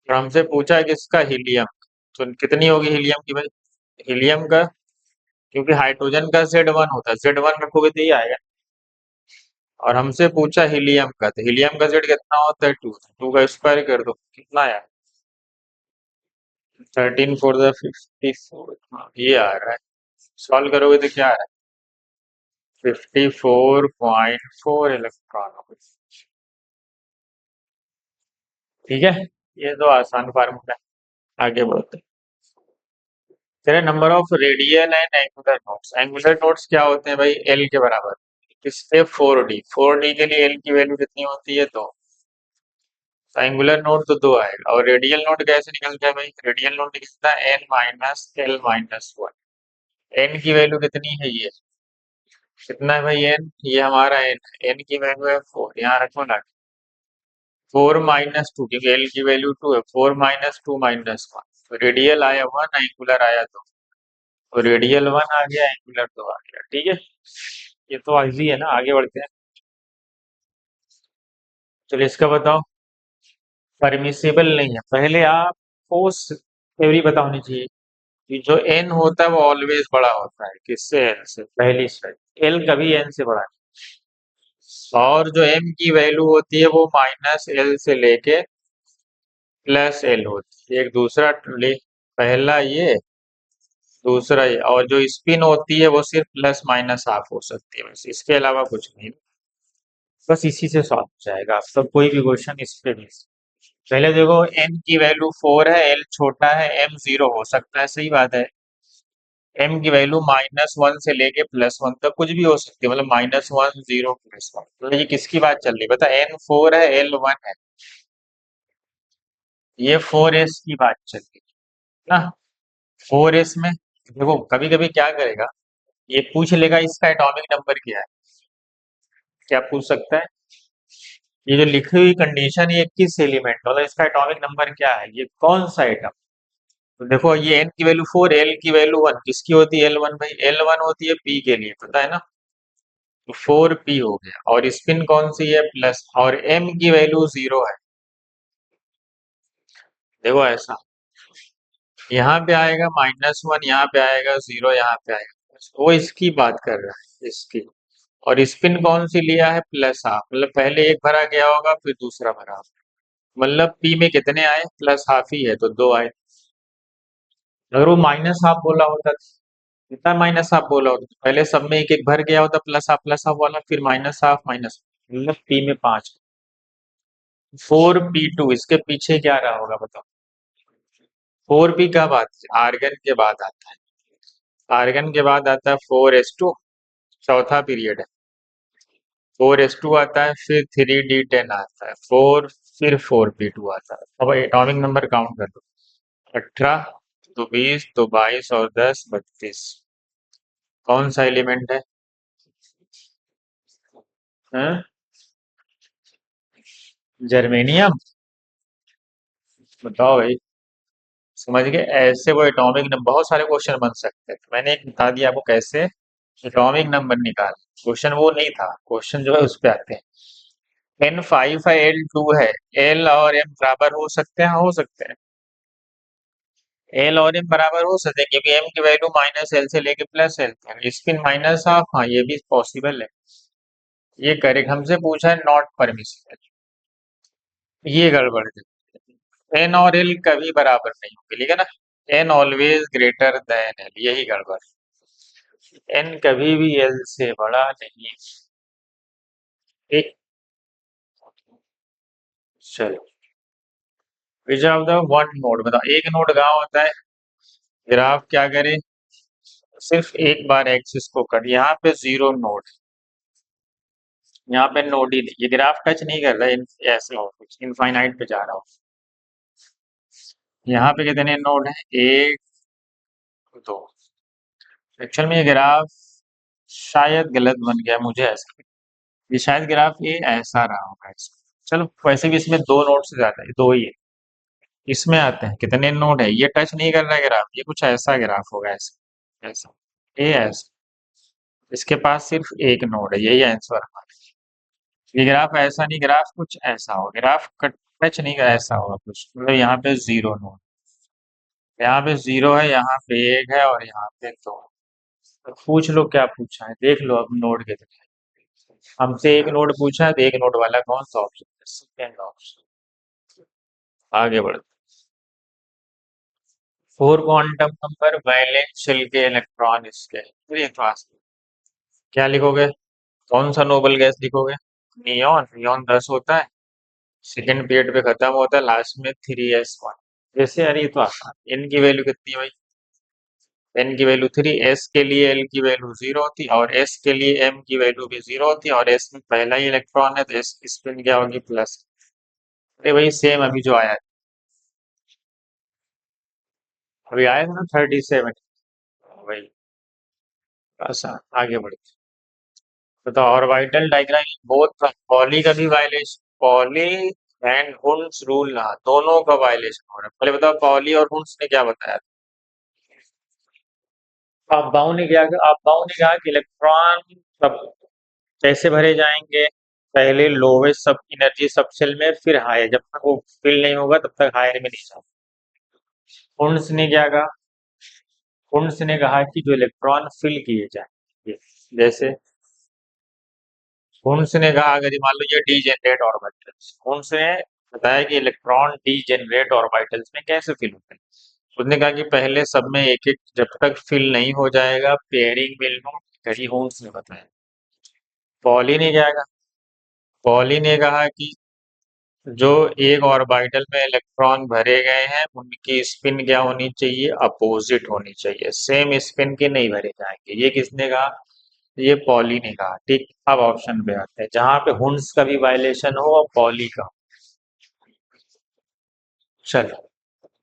और हमसे पूछा है किसका? हीलियम। तो कितनी होगी हीलियम की भाई? हीलियम का, क्योंकि हाइड्रोजन का Z1 होता है, Z1 रखोगे तो ये आएगा। और हमसे पूछा हीलियम का, तो हीलियम का जेड कितना होता है? 2। 2 का स्क्वायर कर दो, कितना आया? 13 4 द 54। हाँ, ये आ रहा है। सॉल्व करोगे तो क्या आ रहा है? 54.4 इलेक्ट्रॉन। ठीक है, ये तो आसान फार्मूला है। आगे बढ़ते हैं। तेरे number of radial and angular notes, angular notes क्या होते हैं भाई? एल के बराबर। किससे? 4d। 4d के लिए एल की वैल्यू कितनी होती है? तो एंगुलर नोट तो 2 आएगा। और रेडियल नोट कैसे निकलता है भाई? रेडियल नोट निकलता है n minus l minus one. N की वैल्यू कितनी है? ये कितना है भाई? एन, ये हमारा एन, एन की वैल्यू है 4, यहाँ रखो ना। 4 - 2, क्योंकि एल की वैल्यू 2 है। 4 - 2 - 1। तो रेडियल आया 1, एंगुलर आया 2। तो रेडियल 1 आ गया, एंगुलर 2 आ गया, ठीक है। ये तो इजी है ना, आगे बढ़ते हैं। चलिए इसका बताओ। परमिसिबल नहीं है, पहले आपको थ्योरी पता होनी चाहिए कि जो एन होता है वो ऑलवेज बड़ा होता है किससे? एन से, पहली स्टेप। एल कभी एन से बड़ा नहीं। और जो एम की वैल्यू होती है वो माइनस एल से लेके प्लस एल होती है। एक दूसरा ले, पहला ये, दूसरा ये। और जो स्पिन होती है वो सिर्फ प्लस माइनस हाफ हो सकती है, बस इसके अलावा कुछ नहीं। बस इसी से सॉल्व हो जाएगा आपका कोई भी क्वेश्चन इस पे भी। पहले देखो, एन की वैल्यू 4 है, एल छोटा है, एम 0 हो सकता है, सही बात है। एम की वैल्यू -1 से लेके +1 तक कुछ भी हो सकती है, मतलब -1 0 +1। तो ये किसकी बात चल रही है? बता, एन 4 है, एल 1 है। ये 4s की बात चल रही है ना। 4s में देखो, कभी कभी क्या करेगा, ये पूछ लेगा इसका एटॉमिक नंबर क्या है, क्या पूछ सकता है? ये जो लिखी हुई कंडीशन ये किस एलिमेंट मतलब इसका एटॉमिक नंबर क्या है, ये कौन सा एटम? तो देखो ये एन की वैल्यू 4, एल की वैल्यू 1, किसकी होती है L1 भाई, L1 होती है पी के लिए, पता है ना? तो 4p हो गया, और स्पिन कौन सी है, प्लस, और m की वैल्यू 0 है। देखो ऐसा, यहाँ पे आएगा -1, यहाँ पे आएगा 0, यहाँ पे आएगा वो इसकी बात कर रहा है, इसकी। और स्पिन कौन सी लिया है, प्लस हाफ, मतलब पहले एक भरा गया होगा फिर दूसरा भरा होगा। मतलब पी में कितने आए, प्लस हाफ ही है तो 2 आए। अगर वो माइनस हाफ बोला होता, कितना माइनस हाफ बोला होता तो पहले सब में एक एक भर गया होता प्लस हाफ वाला, फिर माइनस हाफ माइनस, मतलब पी में 5। 4p2 इसके पीछे क्या रहा होगा बताओ? 4p कब आता है, आर्गन के बाद आता है। आर्गन के बाद आता है 4s2, चौथा पीरियड है। 4s2 आता है, फिर 3d10 आता है, 4, फिर 4p2 आता है। अब एटॉमिक नंबर काउंट कर दो, 18, तो 20, तो 22, और 10, 32। कौन सा एलिमेंट है? हैं? जर्मेनियम? बताओ भाई। समझ गए, ऐसे वो एटॉमिक नंबर बहुत सारे क्वेश्चन बन सकते हैं, तो मैंने एक बता दिया आपको कैसे एटॉमिक नंबर निकाल। क्वेश्चन वो नहीं था, क्वेश्चन जो है उस पे आते हैं। N5 है, L2 है, L और M बराबर हो सकते हैं, हाँ, हो सकते हैं। L और M बराबर हो सकते हैं क्योंकि M की वैल्यू -L से लेके +L तक, स्पिन माइनस हाफ, हाँ ये भी पॉसिबल है। ये करेक्ट, हमसे पूछा है नॉट परमिसिबल, ये गड़बड़ है। N और L कभी बराबर नहीं होंगे, ठीक है ना? N always greater than L, यही गड़बड़। N कभी भी L से बड़ा नहीं। एक, चलो, विच ऑफ द वन नोड बताओ, एक नोड कहाँ होता है? ग्राफ क्या करे, सिर्फ एक बार एक्सिस को कट, यहाँ पे 0 नोड, यहाँ पे नोड ही नहीं, ये ग्राफ टच नहीं कर रहा है, ऐसे हो कुछ इनफाइनाइट पे जा रहा हो। यहाँ पे कितने नोड है, एक, दो। एक्चुअल में ये ग्राफ शायद गलत बन गया, मुझे ऐसा लगता है। ये शायद ग्राफ ये ऐसा रहा होगा ऐसा। चलो वैसे भी इसमें 2 नोड से ज्यादा है, 2 ही है। इसमें आते हैं कितने नोड है, ये टच नहीं कर रहा है ग्राफ, ये कुछ ऐसा ग्राफ होगा, ऐसा ऐसा, ये ऐसा, इसके पास सिर्फ एक नोड है, यही आंसर। ये ग्राफ ऐसा नहीं, ग्राफ कुछ ऐसा हो, ग्राफ कट टच नहीं कर, ऐसा होगा कुछ, मतलब यहाँ पे 0 नोड, यहाँ पे 0 है, यहाँ पे एक है, और यहाँ पे 2। तो पूछ लो क्या पूछा है, देख लो अब नोड कितने हैं। हमसे एक नोड पूछा है, तो एक नोड वाला कौन सा ऑप्शन है, सेकेंड ऑप्शन। आगे बढ़ते, 4 क्वांटम नंबर वैलेंस शेल के इलेक्ट्रॉन इसके, ये तो आसान। क्या लिखोगे, कौन सा नोबल गैस लिखोगे? नियॉन, नियॉन 10 होता है, सेकंड पीरियड पे खत्म होता है, लास्ट में 3s1। जैसे यार ये तो आसान, n की वैल्यू कितनी है भाई, n की वैल्यू 3, s के लिए l की वैल्यू 0 होती है, और s के लिए m की वैल्यू भी 0 होती है, और s में पहला ही इलेक्ट्रॉन है तो s की स्पिन क्या होगी, प्लस। अरे भाई सेम अभी जो आया है, अभी आया था ना 37, वही। आसान, आगे बढ़ते, तो ऑर्बिटल डायग्राम बोथ पॉली का भी वायलेशन, पॉली एंड हुंस रूल, ना दोनों का वायलेशन हो रहा है। पहले बताओ पॉली और हुंस ने क्या बताया? आप बाउ ने कहा कि इलेक्ट्रॉन सब कैसे भरे जाएंगे, पहले लोवेस्ट सब एनर्जी सब शेल में, फिर हायर, जब तक वो फिल नहीं होगा तब तक हायर में नहीं जाओ। हुंस ने क्या कहा, हुंस ने कहा कि जो इलेक्ट्रॉन फिल किए जाएंगे, जैसे हुंस ने कहा अगर ये मान लो ये डीजेनरेट ऑर्बिटल्स, हुंस ने बताया कि इलेक्ट्रॉन डीजेनरेट ऑर्बिटल्स में कैसे फिल होते हैं। उसने कहा कि पहले सब में एक एक, जब तक फिल नहीं हो जाएगा पेयरिंग विल नॉट करी, होम्स ने बताया। पॉली ने क्या कहा, पॉली ने कहा कि जो एक ऑर्बिटल में इलेक्ट्रॉन भरे गए हैं उनकी स्पिन क्या होनी चाहिए, अपोजिट होनी चाहिए, सेम स्पिन के नहीं भरे जाएंगे। ये किसने कहा, ये पॉली ने कहा, ठीक। अब ऑप्शन पे आते हैं जहां पे हुंस का भी वायलेशन हो और पॉली का हो। चलो,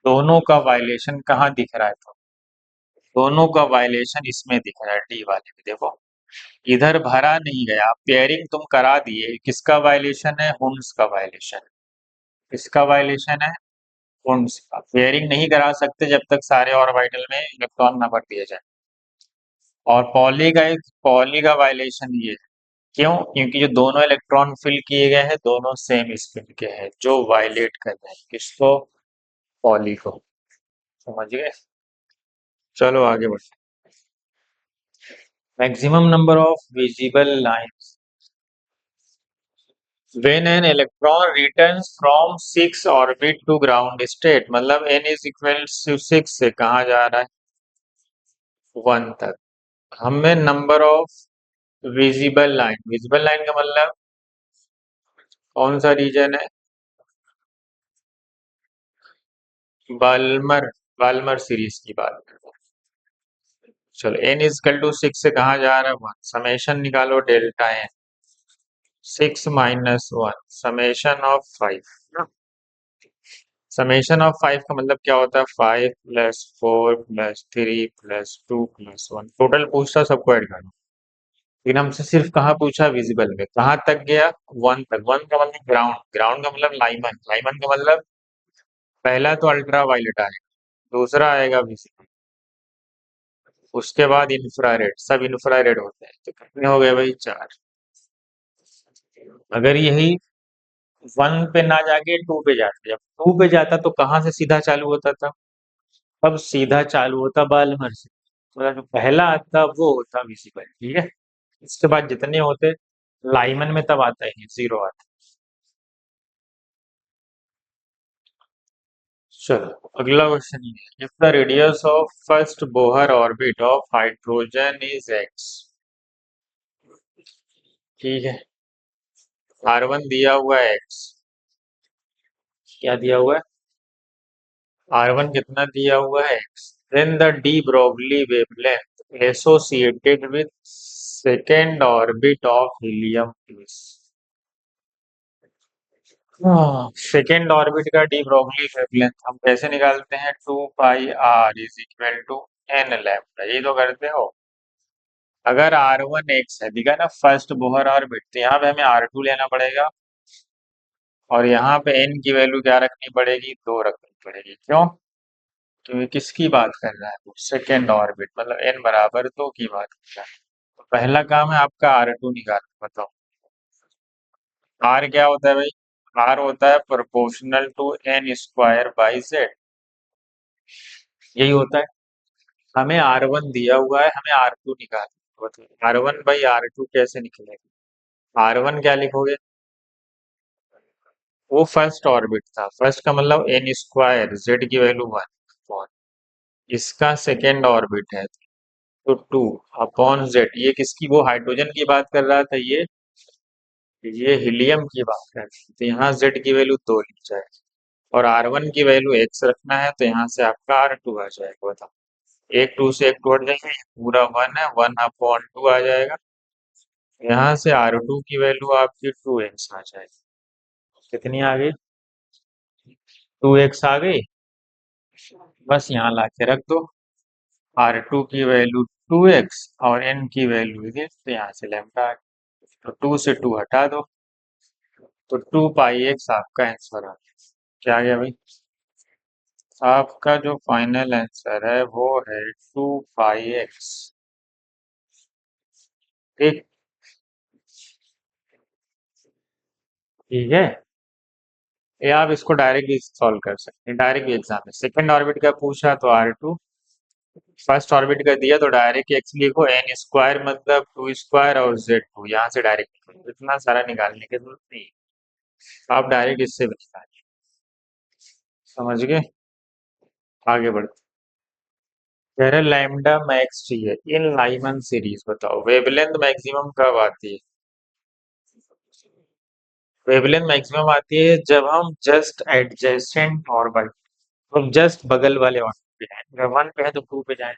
दोनों का वायलेशन कहाँ दिख रहा है तो? दोनों का वायलेशन इसमें दिख रहा है, डी वाले में देखो, इधर भरा नहीं गया, पेयरिंग तुम करा दिए, किसका वायलेशन है, हुंड्स का वायलेशन है। किसका वायलेशन है, हुंड्स का। पेयरिंग नहीं करा सकते जब तक सारे ऑर्बिटल में इलेक्ट्रॉन ना भर दिए जाए। और पॉली का वायलेशन ये है, क्यों, क्योंकि जो दोनों इलेक्ट्रॉन फिल किए गए हैं दोनों सेम स्पिन के हैं, जो वायलेट कर रहे हैं किसको, पॉली को। समझ गए। चलो आगे बढ़ते। Maximum number of visible lines when an electron returns from 6 orbit to ground state, मतलब n इज इक्वल टू 6 से कहाँ जा रहा है, 1 तक। हमें नंबर ऑफ विजिबल लाइन का मतलब कौन सा रीजन है, बाल्मर बाल्मर सीरीज की बात कर रहे हैं। चलो n इज इक्वल टू 6 से कहाँ जा रहा है, 1, समेशन निकालो delta n, 6 minus 1 summation of 5। Summation of 5 का मतलब क्या होता है, 5 plus 4 plus 3 plus 2 plus 1, total पूछता सबको ऐड करना। लेकिन हमसे सिर्फ कहाँ पूछा, विजिबल में, कहाँ तक गया, 1 तक। 1 का मतलब ग्राउंड, ग्राउंड का मतलब लाइमन, लाइमन का मतलब पहला तो अल्ट्रा वायलेट आएगा, दूसरा आएगा विजिबल, उसके बाद इंफ्रारेड, सब इंफ्रारेड होते हैं। तो कितने हो गए भाई, 4। अगर यही 1 पे ना जाके 2 पे जाता, जब 2 पे जाता तो कहाँ से सीधा चालू होता था, अब सीधा चालू होता बालमर से, मतलब जो पहला आता वो होता विजिबल, ठीक है। इसके बाद जितने होते लाइमन में तब आता है, जीरो आता। चलो अगला क्वेश्चन ये है, if the radius of first Bohr orbit of hydrogen is x, ठीक है, R1 दिया हुआ है एक्स, क्या दिया हुआ है, R1 कितना दिया हुआ है x, then the de Broglie wavelength associated with second orbit of helium is, second orbit का डी ब्रोगली वेवलेंथ हम कैसे निकालते हैं, 2 pi r is equal to n lambda, यही तो करते हो। अगर R1 एक्स है, दिखा ना फर्स्ट बोहर ऑर्बिट, तो यहाँ पे हमें R2 लेना पड़ेगा, और यहाँ पे n की वैल्यू क्या रखनी पड़ेगी, 2 रखनी पड़ेगी, क्यों, क्योंकि किसकी बात कर रहा है वो, सेकेंड ऑर्बिट, मतलब n बराबर 2 की बात कर रहा है। तो पहला काम है आपका R2 निकालना, बताओ R क्या होता है भाई, R होता है proportional to n square by z, यही होता है। हमें R1 दिया हुआ है, हमें R2 निकालना, बताओ R1 बाई R2 कैसे निकलेगा, R1 क्या लिखोगे, वो फर्स्ट ऑर्बिट था, फर्स्ट का मतलब n स्क्वायर, z की वैल्यू 1, इसका सेकेंड ऑर्बिट है तो 2 अपॉन z, ये किसकी, वो हाइड्रोजन की बात कर रहा था, ये हीलियम की बात कर रहा था, तो यहाँ z की वैल्यू 2 ली जाएगी, और R1 की वैल्यू x रखना है, तो यहाँ से आपका R2 आ जाएगा, बताओ, एक 2 से एक 2 हट जाएगा, ये पूरा 1 है, 1 अपॉन 2 आ जाएगा, यहाँ से R2 की वैल्यू आपकी 2x आ जाएगी, कितनी आ गई, 2x आ गई, बस यहाँ ला के रख दो, R2 की वैल्यू 2x और n की वैल्यू ये, तो यहाँ से लैम्डा, तो 2 से 2 हटा दो, तो 2 पाई x आपका आंसर आ गया। क्या आ गया भाई, आपका जो फाइनल आंसर है वो है 2 पाई x, ठीक, ठीक है। ये आप इसको डायरेक्ट भी सॉल्व कर सकते हैं, डायरेक्ट भी एग्जाम में सेकंड ऑर्बिट का पूछा तो R2, फर्स्ट ऑर्बिट का दिया तो डायरेक्ट x लिखो, n स्क्वायर मतलब 2 स्क्वायर और z 2, यहाँ से डायरेक्ट, इतना सारा निकालने की जरूरत नहीं है, आप डायरेक्ट इससे भी निकालिए। समझ गए, आगे बढ़ते, कह रहे लैम्डा मैक्स चाहिए इन लाइमन सीरीज, बताओ वेवलेंथ मैक्सिमम कब आती है, वेवलेंथ मैक्सिमम आती है जब हम जस्ट एडजेसेंट ऑर्बिट, हम जस्ट बगल वाले ऑर्बिट पे जाएं, अगर 1 पे है तो 2 पे जाएं,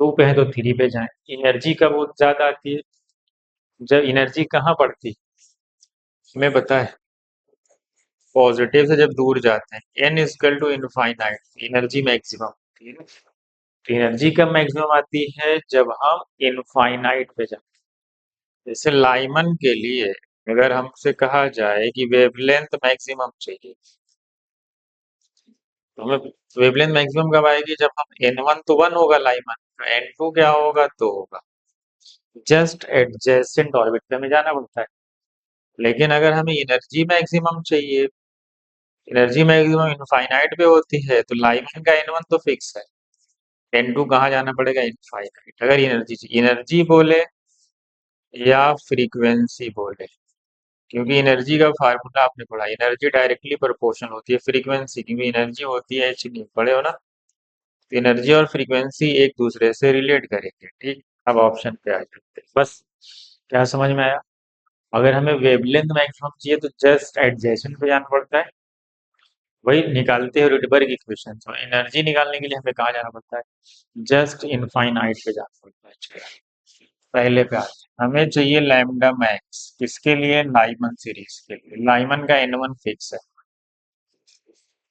2 पे है तो 3 पे जाएं, एनर्जी कब बहुत ज्यादा आती है, जब एनर्जी कहाँ बढ़ती है, हमें पता है, पॉजिटिव से जब दूर जाते हैं, n equal to infinite, energy maximum, ठीक है। तो एनर्जी कब मैक्सिमम आती है जब हम इनफाइनाइट पे जाते हैं। जैसे लाइमन के लिए अगर हमसे कहा जाए कि वेवलेंथ मैक्सिमम चाहिए, तो हमें वेवलेंथ मैक्सिमम कब आएगी जब हम n1 तो 1 होगा लाइमन, n2 क्या होगा 2 होगा, जस्ट एडजेसेंट ऑर्बिट पे हमें जाना पड़ता है। लेकिन अगर हमें एनर्जी मैक्सिमम चाहिए, एनर्जी मैक्सिमम इनफाइनाइट पे होती है, तो लाइमन का n1 तो फिक्स है, n2 कहाँ जाना पड़ेगा इनफाइनाइट। अगर एनर्जी बोले या फ्रीक्वेंसी बोले, क्योंकि एनर्जी का फार्मूला आपने पढ़ा, एनर्जी डायरेक्टली प्रोपोर्शनल होती है फ्रीक्वेंसी, क्योंकि एनर्जी होती है एच न्यू, पढ़े हो ना। तो एनर्जी और फ्रीक्वेंसी एक दूसरे से रिलेट करेंगे, ठीक। अब ऑप्शन पे आ जाते हैं, बस क्या समझ में आया। अगर हमें वेवलेंथ मैक्सिमम चाहिए तो जस्ट एडजेसेंट पे जाना पड़ता है, वही निकालते हैं रिडबर्ग इक्वेशन। तो एनर्जी निकालने के लिए हमें कहाँ जाना पड़ता है, जस्ट इनफाइनाइट पे जाना पड़ता है। चलो, पहले पे आते हैं, हमें चाहिए लैम्डा मैक्स, किसके लिए, लाइमन सीरीज के लिए। लाइमन का n1 फिक्स है,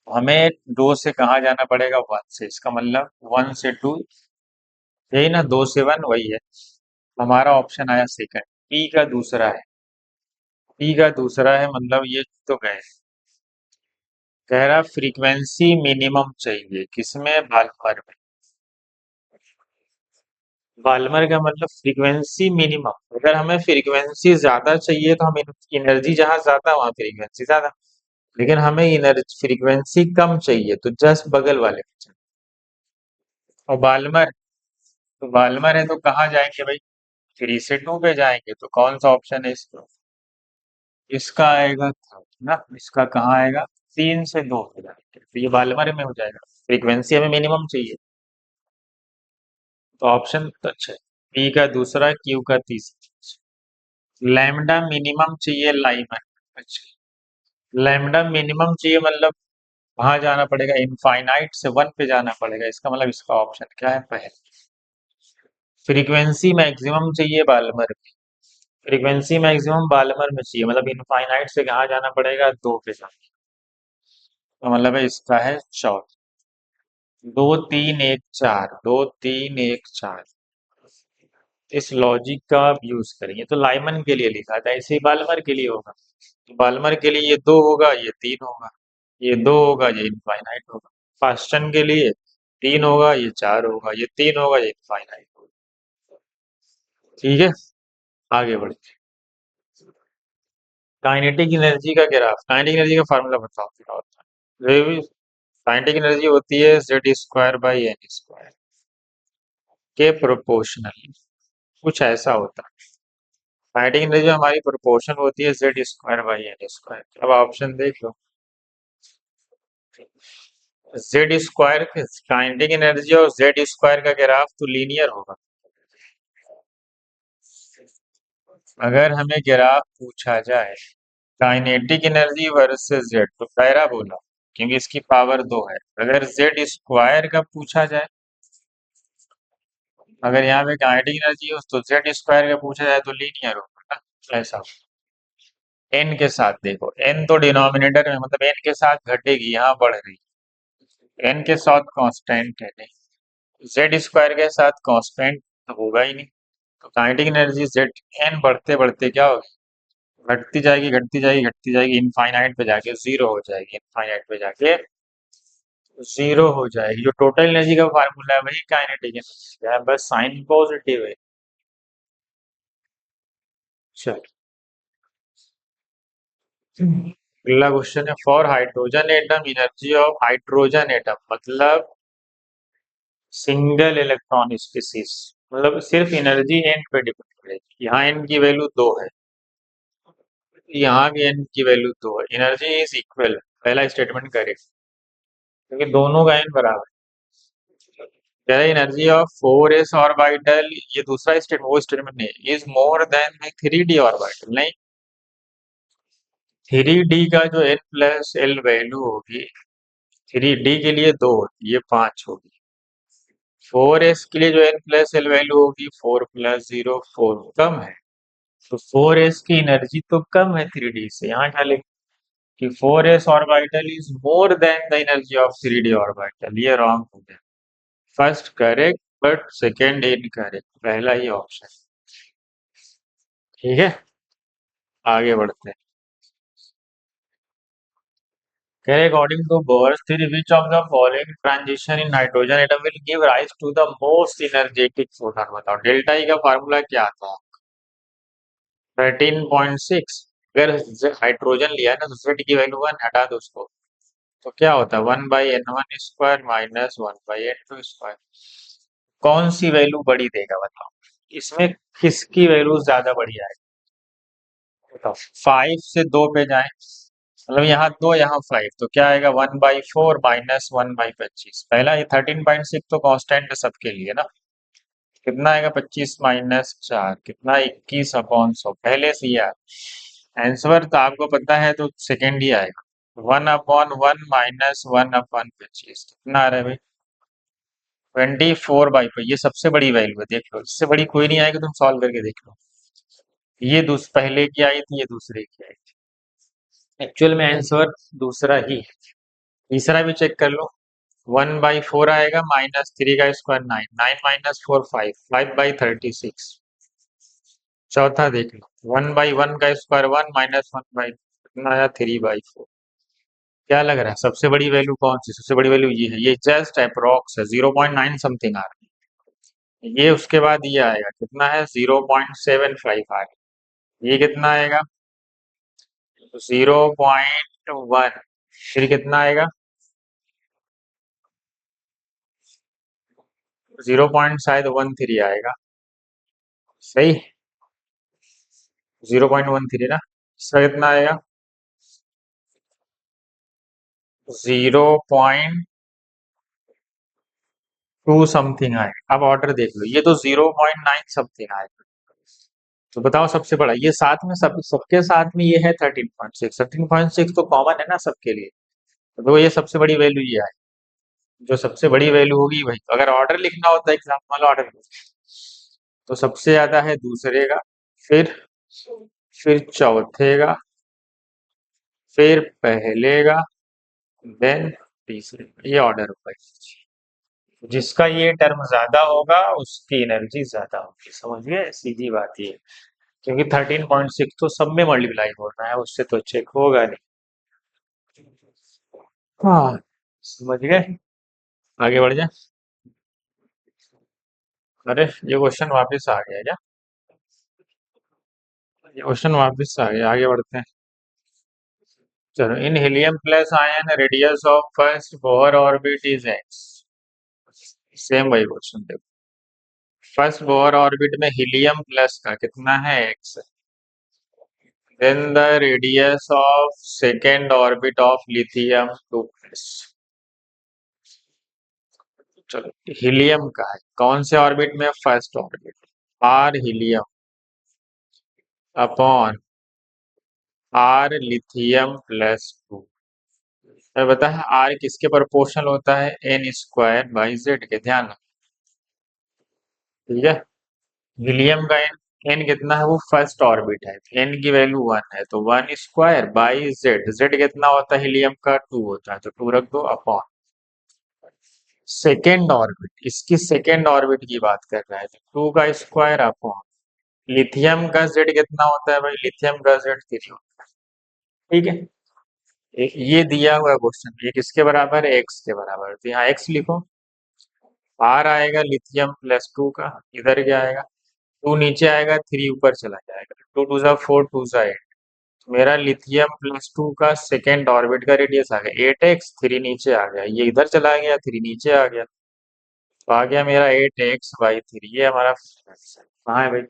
हमें 2 से कहाँ जाना पड़ेगा, 1 से। इसका मतलब 1 से 2, यही ना, 2 से 1 वही है। हमारा ऑप्शन आया सेकंड, पी का दूसरा है। पी का दूसरा है मतलब ये तो गए। कह रहा फ्रीक्वेंसी मिनिमम चाहिए, किसमें, बाल्मर में। बाल्मर का मतलब फ्रीक्वेंसी मिनिमम, अगर हमें फ्रीक्वेंसी ज्यादा चाहिए तो हम एनर्जी जहां ज्यादा वहां फ्रीक्वेंसी ज्यादा, लेकिन हमें एनर्जी फ्रीक्वेंसी कम चाहिए तो जस्ट बगल वाले में चाहिए। और बाल्मर, तो बाल्मर है तो कहाँ जाएंगे भाई, 3 से 2 पे जाएंगे, तो कौन सा ऑप्शन है इसका, इसका आएगा थर्ड ना। इसका कहाँ आएगा, 3 से 2 पे जाएंगे, तो ये बाल्मर में हो जाएगा, फ्रीक्वेंसी हमें मिनिमम चाहिए। तो ऑप्शन तो अच्छा है, पी का दूसरा, क्यू का तीसरा। लैम्डा मिनिमम चाहिए लाइमन, अच्छा। लैम्डा मिनिमम चाहिए मतलब वहां जाना पड़ेगा इनफाइनाइट से 1 पे जाना पड़ेगा, इसका मतलब इसका ऑप्शन क्या है, पहले। फ्रीक्वेंसी मैक्सिमम चाहिए बाल्मर में, फ्रीक्वेंसी मैक्सिमम बाल्मर में चाहिए, मतलब इनफाइनाइट से कहाँ जाना पड़ेगा, 2 पे जाना। तो मतलब है इसका है चौथ, 2 3 1 4, 2 3 1 4। इस लॉजिक का आप यूज करेंगे, तो लाइमन के लिए लिखा था, ऐसे ही बाल्मर के लिए होगा। तो बाल्मर के लिए ये 2 होगा, ये 3 होगा, ये 2 होगा, ये इनफाइनाइट होगा। फास्टन के लिए 3 होगा, ये 4 होगा, ये 3 होगा, ये इनफाइनाइट होगा। ठीक है, आगे बढ़ते हैं। काइनेटिक एनर्जी का ग्राफ, काइनेटिक एनर्जी का फार्मूला बताओ क्या होता है। काइनेटिक एनर्जी होती है z square by n square के प्रोपोर्शनल, कुछ ऐसा होता है। काइनेटिक एनर्जी हमारी प्रोपोर्शन होती है z square by n square. अब ऑप्शन देख लो, जेड स्क्वायर, काइनेटिक एनर्जी और जेड स्क्वायर का ग्राफ तो लीनियर होगा। अगर हमें ग्राफ पूछा जाए काइनेटिक एनर्जी वर्सेस जेड, तो पैराबोला, क्योंकि इसकी पावर 2 है। अगर जेड स्क्वायर का पूछा जाए, अगर यहाँ पे काइनेटिक एनर्जी हो तो जेड स्क्वायर का पूछा जाए तो लीनियर होगा ना, ऐसा। एन के साथ देखो, एन तो डिनोमिनेटर में, मतलब एन के साथ घटेगी, यहाँ बढ़ रही, एन के साथ कांस्टेंट है नहीं, जेड स्क्वायर के साथ कांस्टेंट तो होगा ही नहीं। तो काइनेटिक एनर्जी जेड, एन बढ़ते बढ़ते क्या होगी, घटती जाएगी घटती जाएगी घटती जाएगी, इनफाइनाइट पे जाके जीरो हो जाएगी, इनफाइनाइट पे जाके जीरो हो जाएगी। जो टोटल एनर्जी का फार्मूला है वही काइनेटिक एनर्जी है, बस साइन पॉजिटिव है। चलो, अगला क्वेश्चन है, for hydrogen atom energy of hydrogen atom, मतलब सिंगल इलेक्ट्रॉन स्पीसीज, मतलब सिर्फ एनर्जी एन पे डिपेंड करेगी। यहाँ एन की वैल्यू 2 है, यहाँ भी एन की वैल्यू 2 है, एनर्जी इज इक्वल, पहला स्टेटमेंट करेक्ट, क्योंकि दोनों का एन बराबर है। कह रहा है एनर्जी ऑफ 4s ऑर्बिटल, ये दूसरा स्टेटमेंट, वो स्टेटमेंट नहीं, is more than 3d orbital नहीं, 3d का जो n प्लस एल वैल्यू होगी, 3d के लिए 2 होती, ये 5 होगी। 4s के लिए जो n प्लस एल वैल्यू होगी 4 प्लस 0 4, कम है। तो 4s की एनर्जी तो कम है 3d से, यहाँ क्या लिख कि 4s orbital is more than the energy of 3d orbital, ये रॉन्ग हो गया। First correct but second incorrect, पहला ही ऑप्शन। ठीक है, आगे बढ़ते हैं। कह रहे according to Bohr's theory which of the following transition in nitrogen atom will give rise to the most energetic photon, बताओ डेल्टा ई का फार्मूला क्या था? 13.6। अगर हाइड्रोजन लिया है ना, दूसरे टी की वैल्यू 1 हटा दो उसको, तो क्या होता है 1/n1² माइनस 1/n2²। कौन सी वैल्यू बड़ी देगा बताओ, इसमें किसकी वैल्यू ज्यादा बड़ी आएगी बताओ? 5 से 2 पे जाए, मतलब यहाँ 2 यहाँ 5, तो क्या आएगा 1/4 माइनस 1/25। पहला ये 13.6 तो कांस्टेंट है सबके लिए ना, कितना आएगा 25 - 4 कितना 21/100, पहले से ही आंसर तो आपको पता है, तो सेकेंड ही आएगा 1/1 माइनस 1/25 कितना आ रहा है भाई? 24/5। ये सबसे बड़ी वैल्यू है, देख लो, इससे बड़ी कोई नहीं आएगी, तुम सॉल्व करके देख लो। ये पहले की आई थी, ये दूसरे की आई थी, एक्चुअल में आंसर दूसरा ही है। तीसरा भी चेक कर लो, 1/4 आएगा माइनस 3 का स्क्वायर 9, 9 माइनस 4 5, 5/36। चौथा देख लो, 1/1 का स्क्वायर 1 माइनस 1 बाई कितना आया 3/4। क्या लग रहा है सबसे बड़ी वैल्यू कौन सी? सबसे बड़ी वैल्यू ये है, ये जस्ट अप्रोक्स है, 0.9 समथिंग आ रहा है। ये उसके बाद ये आएगा कितना है 0.75 आ रहा है, ये कितना आएगा 0.1, फिर कितना आएगा 0 पॉइंट शायद 13 आएगा, सही 0.13 ना, इसका कितना आएगा 0.2 समथिंग आएगा। अब ऑर्डर देख लो, ये तो 0.9 समथिंग आएगा, तो बताओ सबसे बड़ा ये साथ में सबके साथ में ये है 13.6, 13.6 तो कॉमन है ना सबके लिए, तो ये सबसे बड़ी वैल्यू ये आए, जो सबसे बड़ी वैल्यू होगी वही। तो अगर ऑर्डर लिखना होता है एग्जाम्पल ऑर्डर, तो सबसे ज्यादा है दूसरे का, फिर फिर चौथे का, फिर पहले का, देन तीसरे का, ये ऑर्डर होगा। जिसका ये टर्म ज्यादा होगा उसकी एनर्जी ज्यादा होगी, समझ गए, सीधी बात ये है। क्योंकि 13.6 तो सब में मल्टीप्लाई हो रहा है, उससे तो चेक होगा नहीं। हाँ, समझ गए, आगे बढ़ जाए। अरे ये क्वेश्चन वापस आ गया क्या? ये क्वेश्चन वापस आ गया, आगे बढ़ते हैं। चलो, in helium plus ion radius of first Bohr orbit is x. Same वही क्वेश्चन देखो, फर्स्ट बोहर ऑर्बिट में हीलियम प्लस का कितना है x, then the radius of second orbit of lithium 2 plus. चलो, हीलियम का है कौन से ऑर्बिट में? First orbit, R helium upon R lithium plus 2। बता है आर किसके प्रोपोर्शनल होता है? n² बाई z के, ध्यान रखो, ठीक है। हीलियम का एन कितना है? वो फर्स्ट ऑर्बिट है, एन की वैल्यू 1 है, तो 1² बाई z। z कितना होता है हीलियम का? 2 होता है, तो 2 रख दो अपॉन सेकेंड ऑर्बिट, इसकी सेकेंड ऑर्बिट की बात कर रहा है, तो 2 का स्क्वायर अपॉन लिथियम का z कितना होता है भाई? लिथियम का z 3 होता है, ठीक है। ये दिया हुआ क्वेश्चन, ये किसके बराबर है? एक्स के बराबर, तो यहाँ एक्स लिखो, आर आएगा लिथियम प्लस 2 का, इधर क्या आएगा 2 नीचे आएगा, 3 ऊपर चला जाएगा, 2 2 जा 4, 2 जा 8। मेरा लिथियम प्लस 2 का सेकेंड ऑर्बिट का रेडियस आ गया 8x, 3 नीचे आ गया, ये इधर चला गया, 3 नीचे आ गया, तो आ गया मेरा 8x/3। ये हमारा कहाँ है भाई?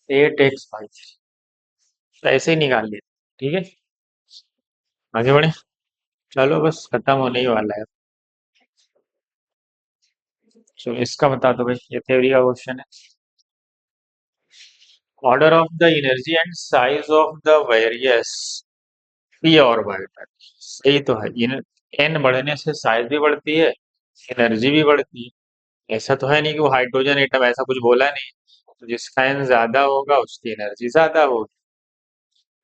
8x/3, तो ऐसे ही निकाल लिया, ठीक है। आगे बढ़े, चलो बस खत्म होने ही वाला है। चलो इसका बता दो भाई, ये थ्योरी का क्वेश्चन है। Order of the energy and size of the various P orbital, सही तो है। एन बढ़ने से साइज भी बढ़ती है, एनर्जी भी बढ़ती है। ऐसा तो है नहीं कि वो हाइड्रोजन एटम, ऐसा कुछ बोला नहीं, तो जिसका एन ज्यादा होगा उसकी एनर्जी ज्यादा होगी।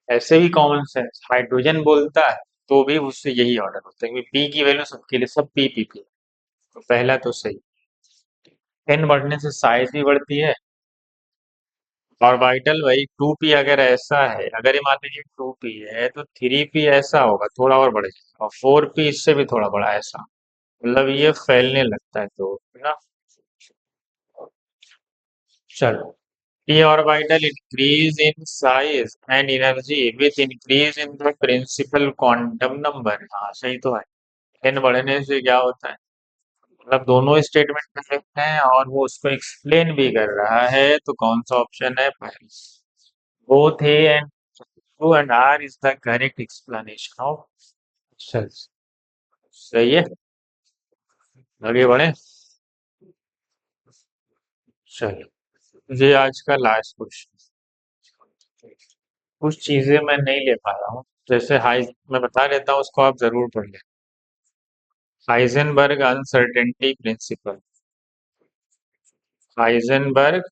ऐसे भी कॉमन सेंस, हाइड्रोजन बोलता है तो भी उससे यही ऑर्डर होता है, क्योंकि पी की वैल्यू सबके लिए सब पी पी पी। तो पहला तो सही। n बढ़ने से साइज भी बढ़ती है। ऑर्बिटल वही 2p अगर ऐसा है, अगर ये मान लीजिए 2p है तो 3p ऐसा होगा, थोड़ा और बढ़ जाएगा, और 4p इससे भी थोड़ा बड़ा ऐसा, मतलब ये फैलने लगता है तो, है ना। चलो, p orbital increase in size and energy with increase in the principal quantum number। हाँ सही तो है। n बढ़ने से क्या होता है, मतलब दोनों स्टेटमेंट में लिखते हैं और वो उसको एक्सप्लेन भी कर रहा है, तो कौन सा ऑप्शन है पहला। Both A and true and R is the correct explanation of cells. सही है। आगे बढ़े। चलिए, ये आज का लास्ट क्वेश्चन। कुछ चीजें मैं नहीं ले पाया हूँ, जैसे हाई, मैं बता देता हूँ, उसको आप जरूर पढ़ लें। Heisenberg uncertainty principle. Heisenberg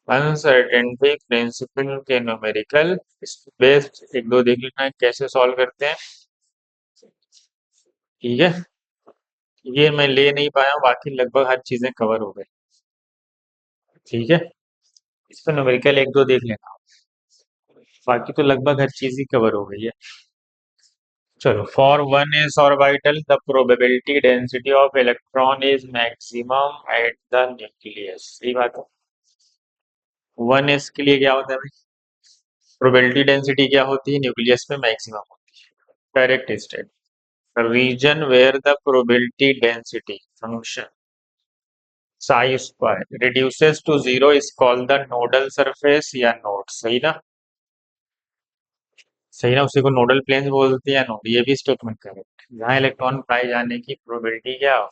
uncertainty principle के न्यूमेरिकल बेस्ड एक दो देख लेना है कैसे सॉल्व करते हैं। ठीक है, ये मैं ले नहीं पाया हूँ, बाकी लगभग हर चीजें कवर हो गई। ठीक है, इसमें न्यूमेरिकल एक दो देख लेना, बाकी तो लगभग हर चीज ही कवर हो गई है। चलो, for one S orbital the probability density of electron is maximum at the nucleus. सही बात है। वन एस के लिए क्या होता है भाई, प्रोबेबिलिटी डेंसिटी क्या होती है, न्यूक्लियस में मैक्सिमम होती है। Correct state. Region where the probability density function psi square reduces to zero is called the nodal surface या नोड। सही ना, सही ना, उसी को नोडल प्लेन बोलते हैं या नोड, ये भी स्टेटमेंट करेक्ट। जहाँ इलेक्ट्रॉन पाए जाने की प्रोबेबिलिटी क्या हो,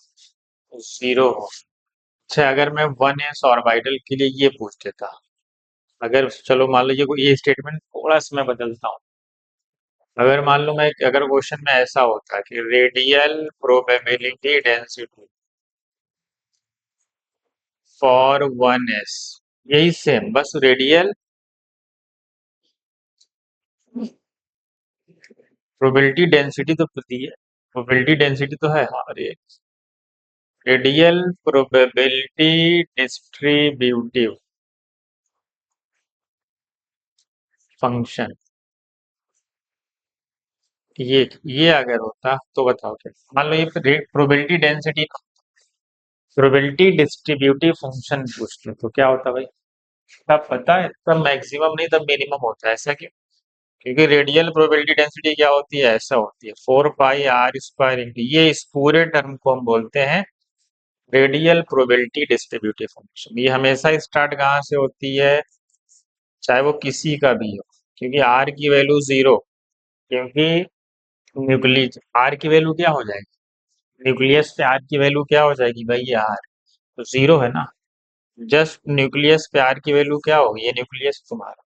जीरो हो। अच्छा, अगर मैं वन एस ऑर्बिटल के लिए ये पूछ देता, अगर चलो मान लीजिए ये स्टेटमेंट थोड़ा सा मैं बदलता हूँ। अगर मान लो मैं, अगर क्वेश्चन में ऐसा होता कि radial probability density for one S, यही सेम, बस रेडियल प्रोबेबिलिटी डेंसिटी तो दी है, प्रोबेबिलिटी डेंसिटी तो है, हाँ अरे, रेडियल प्रोबेबिलिटी डिस्ट्रीब्यूटिव फंक्शन, ये अगर होता तो बताओ क्या। मान लो ये probability density, probability distributive function पूछते तो क्या होता भाई। तब पता है, तब मैक्सिमम नहीं तब मिनिमम होता है, ऐसा क्यों, क्योंकि रेडियल प्रोबेबिलिटी डेंसिटी क्या होती है, ऐसा होती है 4 पाई r स्क्वायर इंटू, ये इस पूरे टर्म को हम बोलते हैं रेडियल प्रोबेबिलिटी डिस्ट्रीब्यूटिव फंक्शन। ये हमेशा स्टार्ट कहाँ से होती है, चाहे वो किसी का भी हो, क्योंकि आर की वैल्यू जीरो, क्योंकि न्यूक्लियस आर की वैल्यू क्या हो जाएगी, न्यूक्लियस पे आर की वैल्यू क्या हो जाएगी भाई, ये आर तो जीरो है ना। जस्ट न्यूक्लियस पे आर की वैल्यू क्या होगी, ये न्यूक्लियस तुम्हारा,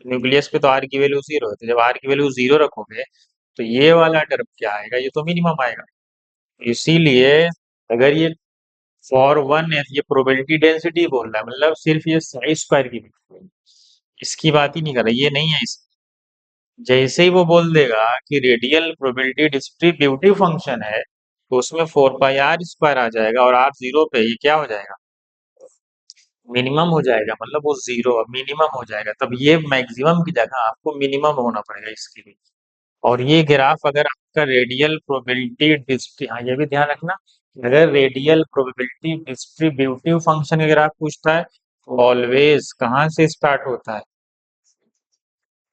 न्यूक्लियस पे तो आर की वैल्यू जीरो है, तो जब आर की वैल्यू जीरो रखोगे तो ये वाला टर्म क्या आएगा, ये तो मिनिमम आएगा। इसीलिए अगर ये फॉर वन है, ये प्रोबेबिलिटी डेंसिटी बोल रहा है, मतलब सिर्फ ये साई स्क्वायर की बात है, इसकी बात ही नहीं कर रहा, ये नहीं है इस। जैसे ही वो बोल देगा कि रेडियल प्रोबेबिलिटी डिस्ट्रीब्यूटिव फंक्शन है, तो उसमें 4 पाई r स्क्वायर आ जाएगा, और r जीरो पे ये क्या हो जाएगा, मिनिमम हो जाएगा, मतलब वो जीरो मिनिमम हो जाएगा, तब ये मैक्सिमम की जगह आपको मिनिमम होना पड़ेगा इसके लिए। और ये ग्राफ अगर आपका रेडियल प्रोबेबिलिटी डिस्ट्री, हाँ ये भी ध्यान रखना, अगर रेडियल प्रोबेबिलिटी डिस्ट्रीब्यूटिव फंक्शन का ग्राफ पूछता है तो ऑलवेज कहाँ से स्टार्ट होता है,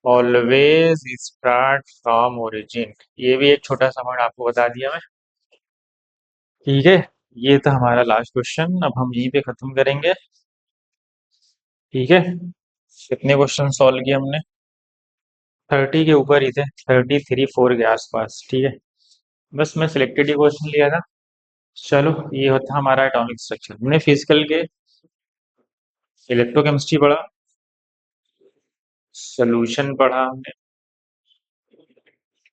ऑलवेज स्टार्ट फ्रॉम ओरिजिन। ये भी एक छोटा सा वर्ड आपको बता दिया मैं। ठीक है, ये था हमारा लास्ट क्वेश्चन, अब हम यहीं पे खत्म करेंगे। ठीक है, कितने क्वेश्चन सॉल्व किए हमने, 30 के ऊपर ही थे, 33-4 के आसपास। ठीक है, बस मैं सिलेक्टेड ही क्वेश्चन लिया था। चलो, ये होता हमारा एटॉमिक स्ट्रक्चर। हमने फिजिकल के इलेक्ट्रोकेमिस्ट्री पढ़ा, सोल्यूशन पढ़ा हमने,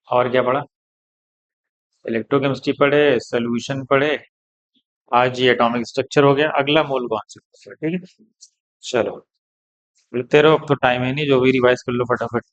और क्या पढ़ा, इलेक्ट्रोकेमिस्ट्री पढ़े, सोल्यूशन पढ़े, आज ये एटॉमिक स्ट्रक्चर हो गया, अगला मोल कॉन्सेप्ट। ठीक है, चलो मिलते रहो, अब तो टाइम है नहीं, जो भी रिवाइज कर लो फटाफट।